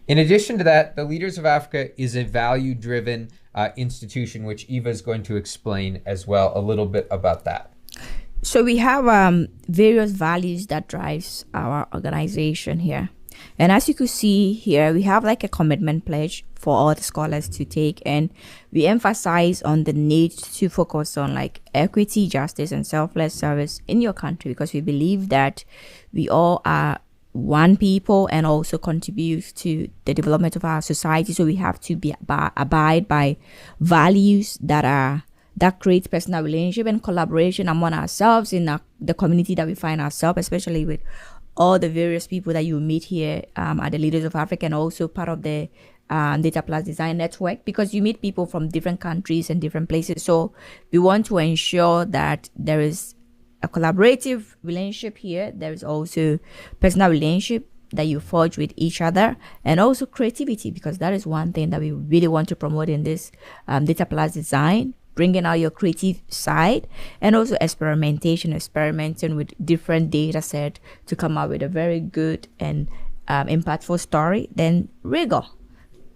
In addition to that, the Leaders of Africa is a value-driven institution, which Eva is going to explain as well a little bit about that. So we have various values that drives our organization here. And as you could see here, we have like a commitment pledge for all the scholars to take, and we emphasize on the need to focus on like equity, justice, and selfless service in your country, because we believe that we all are one people and also contribute to the development of our society. So we have to abide by values that create personal relationship and collaboration among ourselves in the community that we find ourselves, especially with all the various people that you meet here at the Leaders of Africa, and also part of the Data Plus Design Network, because you meet people from different countries and different places. So we want to ensure that there is a collaborative relationship here. There is also personal relationship that you forge with each other, and also creativity, because that is one thing that we really want to promote in this Data Plus Design, bringing out your creative side, and also experimenting with different data set to come up with a very good and impactful story. Then rigor.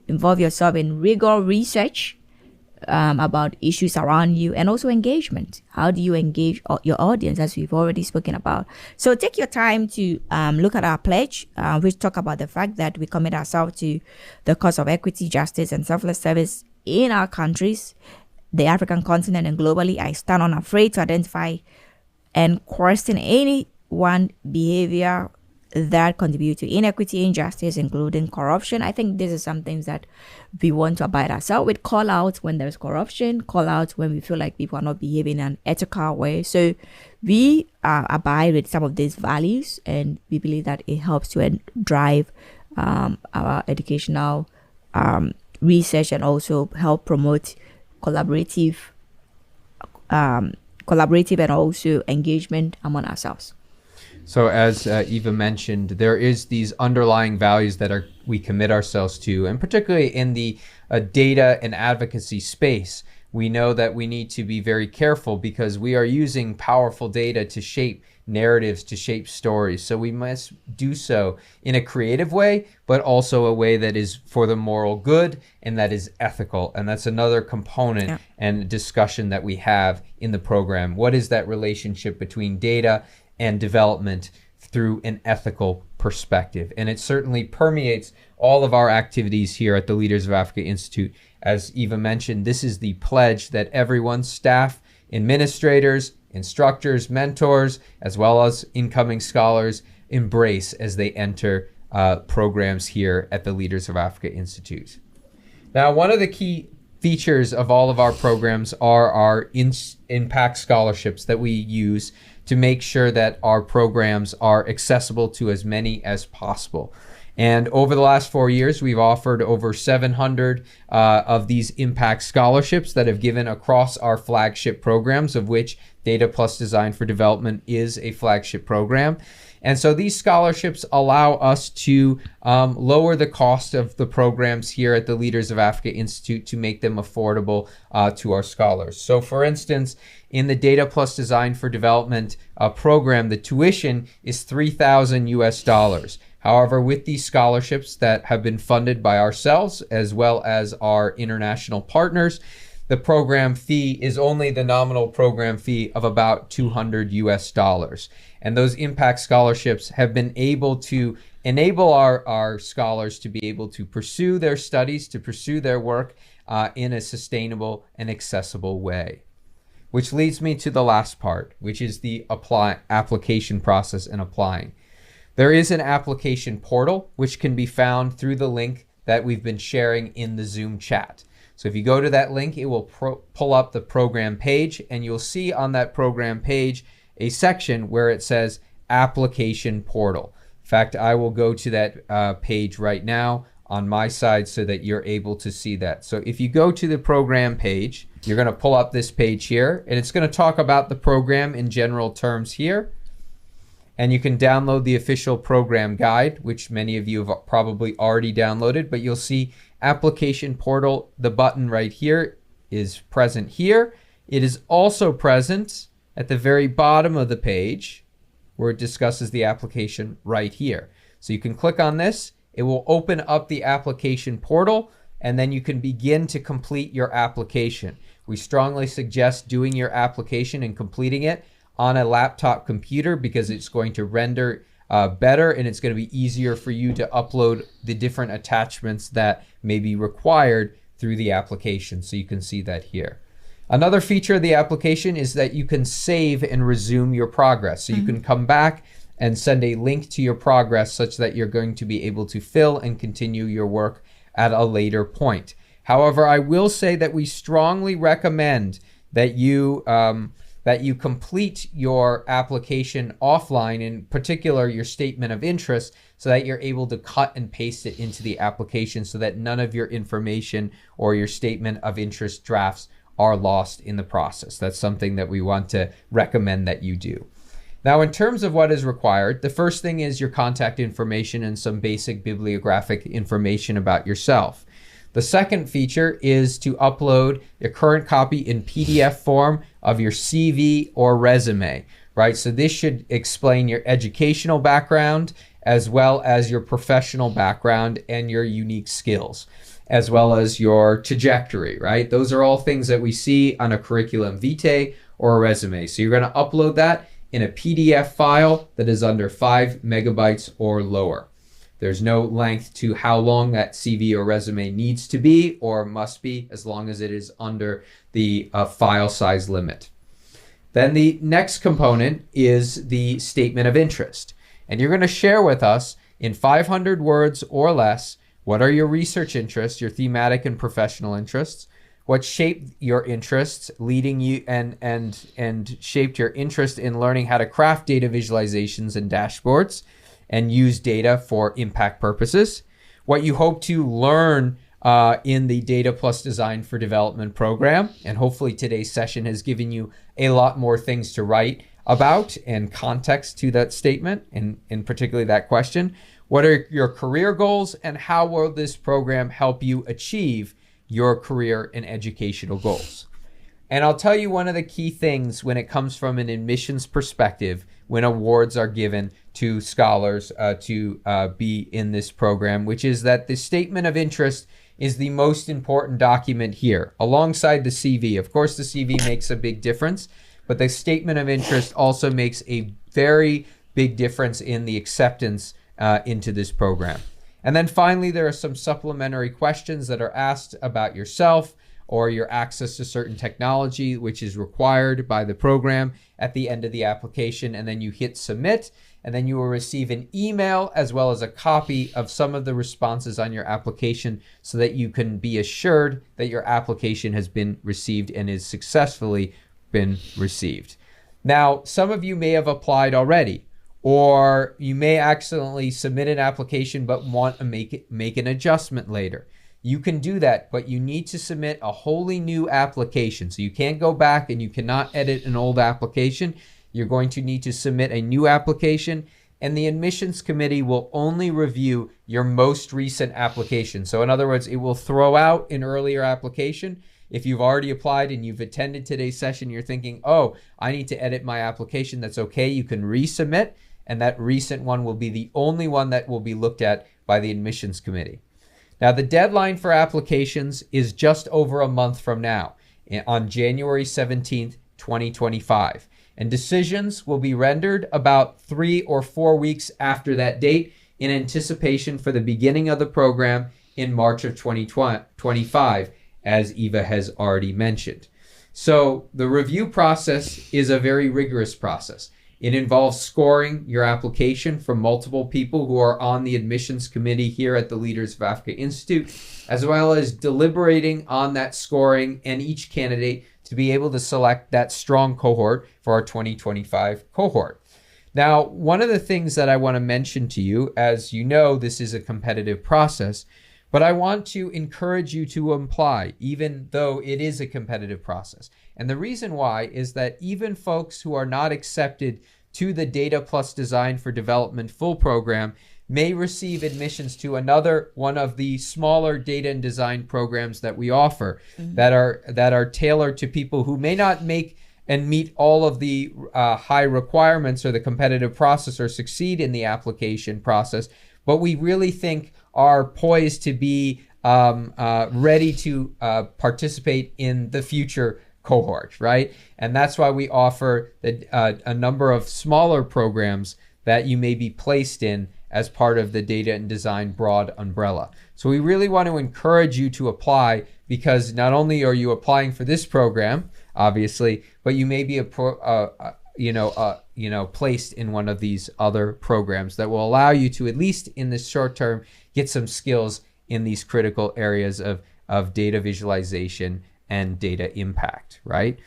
Involve yourself in rigor research about issues around you, and also engagement. How do you engage your audience, as we've already spoken about? So take your time to look at our pledge, which talk about the fact that we commit ourselves to the cause of equity, justice, and selfless service in our countries, the African continent, and globally. I stand unafraid to identify and question any one behavior, that contribute to inequity, injustice, including corruption. I think this is some things that we want to abide ourselves with. Call out when there's corruption, call out when we feel like people are not behaving in an ethical way. So we abide with some of these values, and we believe that it helps to drive our educational research, and also help promote collaborative and also engagement among ourselves. So as Eva mentioned, there is these underlying values that we commit ourselves to, and particularly in the data and advocacy space, we know that we need to be very careful because we are using powerful data to shape narratives, to shape stories. So we must do so in a creative way, but also a way that is for the moral good and that is ethical. And that's another component and discussion that we have in the program. What is that relationship between data and development through an ethical perspective? And it certainly permeates all of our activities here at the Leaders of Africa Institute. As Eva mentioned, this is the pledge that everyone, staff, administrators, instructors, mentors, as well as incoming scholars, embrace as they enter programs here at the Leaders of Africa Institute. Now, one of the key features of all of our programs are our impact scholarships that we use to make sure that our programs are accessible to as many as possible. And over the last 4 years, we've offered over 700 of these impact scholarships that have given across our flagship programs, of which Data Plus Design for Development is a flagship program. And so these scholarships allow us to lower the cost of the programs here at the Leaders of Africa Institute to make them affordable to our scholars. So for instance, in the Data Plus Design for Development program, the tuition is $3,000 US. However, with these scholarships that have been funded by ourselves as well as our international partners, the program fee is only the nominal program fee of about $200 US. And those impact scholarships have been able to enable our scholars to be able to pursue their studies, to pursue their work in a sustainable and accessible way. Which leads me to the last part, which is the application process and applying. There is an application portal which can be found through the link that we've been sharing in the Zoom chat. So if you go to that link, it will pull up the program page, and you'll see on that program page a section where it says application portal. In fact, I will go to that page right now on my side so that you're able to see that. So if you go to the program page, you're going to pull up this page here, and it's going to talk about the program in general terms here. And you can download the official program guide, which many of you have probably already downloaded, but you'll see application portal. The button right here is present here. It is also present at the very bottom of the page where it discusses the application right here. So you can click on this. It will open up the application portal, and then you can begin to complete your application. We strongly suggest doing your application and completing it on a laptop computer because it's going to render better, and it's going to be easier for you to upload the different attachments that may be required through the application. So you can see that here. Another feature of the application is that you can save and resume your progress. So you can come back and send a link to your progress such that you're going to be able to fill and continue your work at a later point. However, I will say that we strongly recommend that you complete your application offline, in particular your statement of interest, so that you're able to cut and paste it into the application so that none of your information or your statement of interest drafts are lost in the process. That's something that we want to recommend that you do. Now, in terms of what is required, the first thing is your contact information and some basic bibliographic information about yourself. The second feature is to upload a current copy in PDF form of your CV or resume, right? So this should explain your educational background as well as your professional background and your unique skills, as well as your trajectory, right? Those are all things that we see on a curriculum vitae or a resume. So you're going to upload that in a PDF file that is under 5 megabytes or lower. There's no length to how long that CV or resume needs to be or must be, as long as it is under the file size limit. Then the next component is the statement of interest. And you're going to share with us in 500 words or less what are your research interests, your thematic and professional interests, what shaped your interests, leading you and shaped your interest in learning how to craft data visualizations and dashboards and use data for impact purposes, what you hope to learn in the Data Plus Design for Development program. And hopefully today's session has given you a lot more things to write about and context to that statement, and in particularly that question. What are your career goals, and how will this program help you achieve your career and educational goals? And I'll tell you one of the key things when it comes from an admissions perspective when awards are given to scholars to be in this program, which is that the statement of interest is the most important document here, alongside the CV. Of course, the CV makes a big difference, but the statement of interest also makes a very big difference in the acceptance into this program. And then finally, there are some supplementary questions that are asked about yourself or your access to certain technology, which is required by the program at the end of the application. And then you hit submit, and then you will receive an email as well as a copy of some of the responses on your application so that you can be assured that your application has been received and is successfully been received. Now, some of you may have applied already, or you may accidentally submit an application but want to make an adjustment later. You can do that, but you need to submit a wholly new application. So you can't go back and you cannot edit an old application. You're going to need to submit a new application, and the admissions committee will only review your most recent application. So in other words, it will throw out an earlier application. If you've already applied and you've attended today's session, you're thinking, oh, I need to edit my application. That's okay. You can resubmit, and that recent one will be the only one that will be looked at by the admissions committee. Now, the deadline for applications is just over a month from now, on January 17th, 2025. And decisions will be rendered about 3 or 4 weeks after that date in anticipation for the beginning of the program in March of 2025, as Eva has already mentioned. So the review process is a very rigorous process. It involves scoring your application from multiple people who are on the admissions committee here at the Leaders of Africa Institute, as well as deliberating on that scoring and each candidate to be able to select that strong cohort for our 2025 cohort. Now, one of the things that I want to mention to you, as you know, this is a competitive process, but I want to encourage you to apply, even though it is a competitive process. And the reason why is that even folks who are not accepted to the Data Plus Design for Development full program may receive admissions to another one of the smaller data and design programs that we offer, that are tailored to people who may not make and meet all of the high requirements or the competitive process or succeed in the application process, but we really think are poised to be ready to participate in the future cohort, right? And that's why we offer a number of smaller programs that you may be placed in as part of the data and design broad umbrella. So we really want to encourage you to apply, because not only are you applying for this program, obviously, but you may be placed in one of these other programs that will allow you to, at least in the short term, get some skills in these critical areas of data visualization and data impact, right?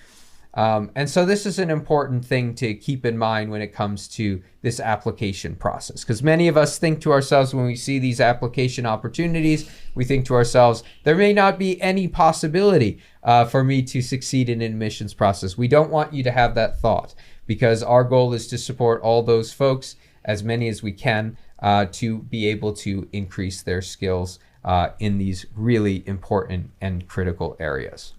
And so this is an important thing to keep in mind when it comes to this application process, because many of us think to ourselves when we see these application opportunities, we think to ourselves, there may not be any possibility for me to succeed in an admissions process. We don't want you to have that thought, because our goal is to support all those folks, as many as we can, to be able to increase their skills in these really important and critical areas.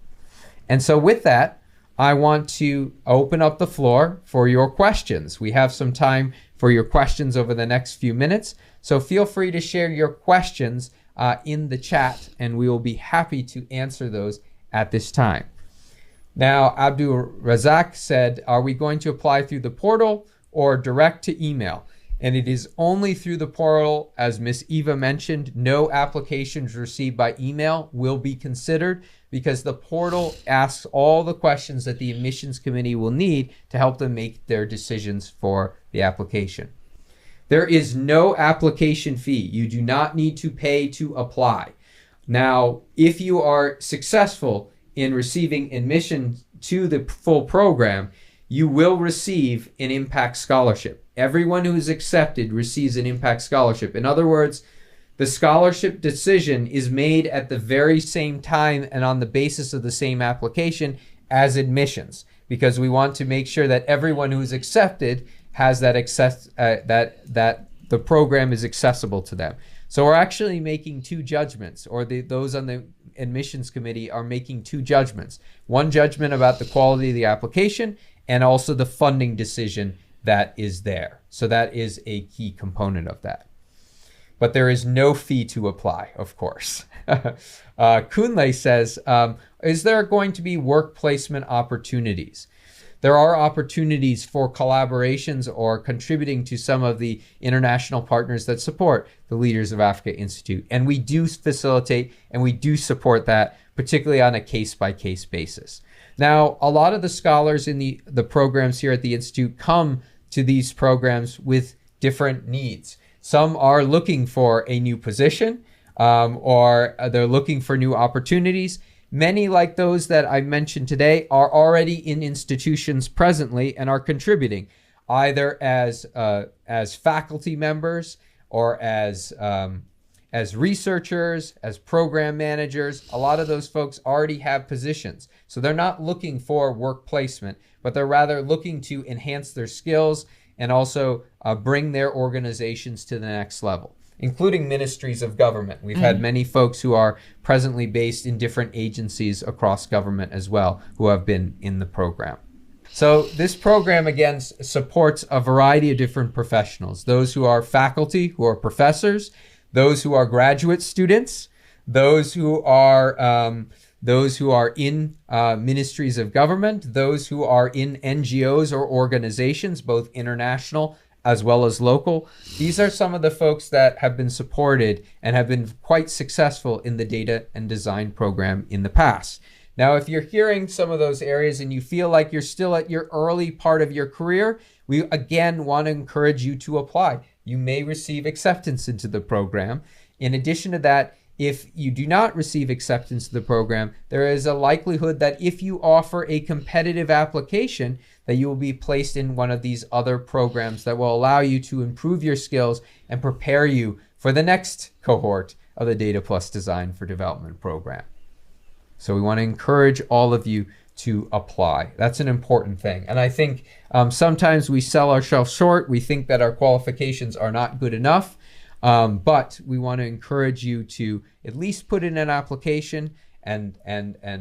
And so with that, I want to open up the floor for your questions. We have some time for your questions over the next few minutes, so feel free to share your questions in the chat, and we will be happy to answer those at this time. Now, Abdul Razak said, are we going to apply through the portal or direct to email? And it is only through the portal. As Miss Eva mentioned, no applications received by email will be considered, because the portal asks all the questions that the admissions committee will need to help them make their decisions for the application. There is no application fee. You do not need to pay to apply. Now, if you are successful in receiving admission to the full program, you will receive an impact scholarship. Everyone who is accepted receives an impact scholarship. In other words, the scholarship decision is made at the very same time and on the basis of the same application as admissions, because we want to make sure that everyone who is accepted has that that the program is accessible to them. So we're actually making two judgments, or those on the admissions committee are making two judgments. One judgment about the quality of the application, and also the funding decision that is there. So that is a key component of that. But there is no fee to apply, of course. Kunle says, is there going to be work placement opportunities? There are opportunities for collaborations or contributing to some of the international partners that support the Leaders of Africa Institute. And we do facilitate and we do support that, particularly on a case-by-case basis. Now, a lot of the scholars in the programs here at the Institute come to these programs with different needs. Some are looking for a new position, or they're looking for new opportunities. Many, like those that I mentioned today, are already in institutions presently and are contributing, either as faculty members or as researchers, as program managers. A lot of those folks already have positions. So they're not looking for work placement, but they're rather looking to enhance their skills and also bring their organizations to the next level, including ministries of government. We've had many folks who are presently based in different agencies across government as well who have been in the program. So this program, again, supports a variety of different professionals, those who are faculty, who are professors, those who are graduate students, those who are in ministries of government, those who are in NGOs or organizations, both international as well as local. These are some of the folks that have been supported and have been quite successful in the data and design program in the past. Now, if you're hearing some of those areas and you feel like you're still at your early part of your career, we again want to encourage you to apply. You may receive acceptance into the program. In addition to that, if you do not receive acceptance to the program, there is a likelihood that if you offer a competitive application, that you will be placed in one of these other programs that will allow you to improve your skills and prepare you for the next cohort of the Data Plus Design for Development program. So we want to encourage all of you to apply. That's an important thing. And I think sometimes we sell ourselves short. We think that our qualifications are not good enough. But we want to encourage you to at least put in an application and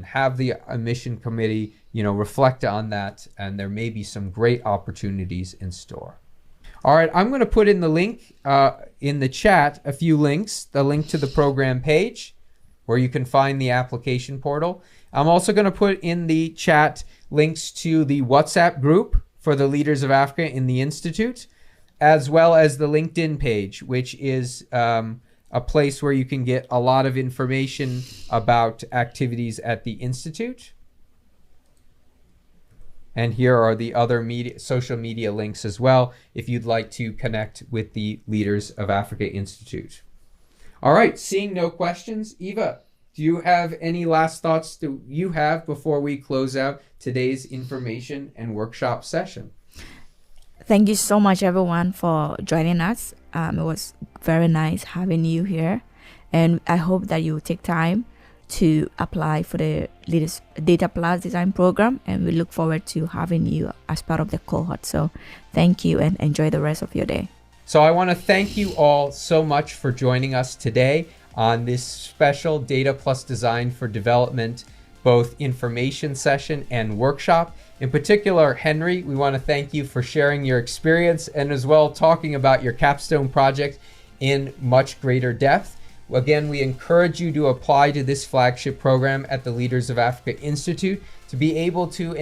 have the admission committee, reflect on that. And there may be some great opportunities in store. All right, I'm going to put in the link in the chat, a few links, the link to the program page where you can find the application portal. I'm also going to put in the chat links to the WhatsApp group for the Leaders of Africa in the Institute, as well as the LinkedIn page, which is a place where you can get a lot of information about activities at the Institute. And here are the other social media links as well, if you'd like to connect with the Leaders of Africa Institute. All right, seeing no questions, Eva, do you have any last thoughts that you have before we close out today's information and workshop session? Thank you so much, everyone, for joining us. It was very nice having you here. And I hope that you will take time to apply for the Leaders Data Plus Design program. And we look forward to having you as part of the cohort. So thank you and enjoy the rest of your day. So I want to thank you all so much for joining us today on this special Data Plus Design for Development, both information session and workshop. In particular, Henry, we want to thank you for sharing your experience and as well talking about your capstone project in much greater depth. Again, we encourage you to apply to this flagship program at the Leaders of Africa Institute to be able to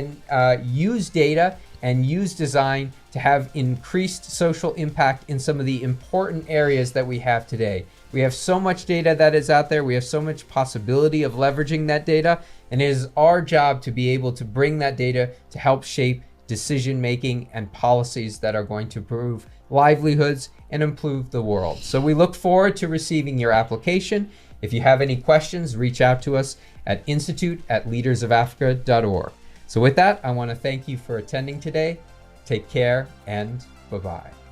use data and use design to have increased social impact in some of the important areas that we have today. We have so much data that is out there. We have so much possibility of leveraging that data. And it is our job to be able to bring that data to help shape decision making and policies that are going to improve livelihoods and improve the world. So we look forward to receiving your application. If you have any questions, reach out to us at institute@leadersofafrica.org. So with that, I want to thank you for attending today. Take care and bye-bye.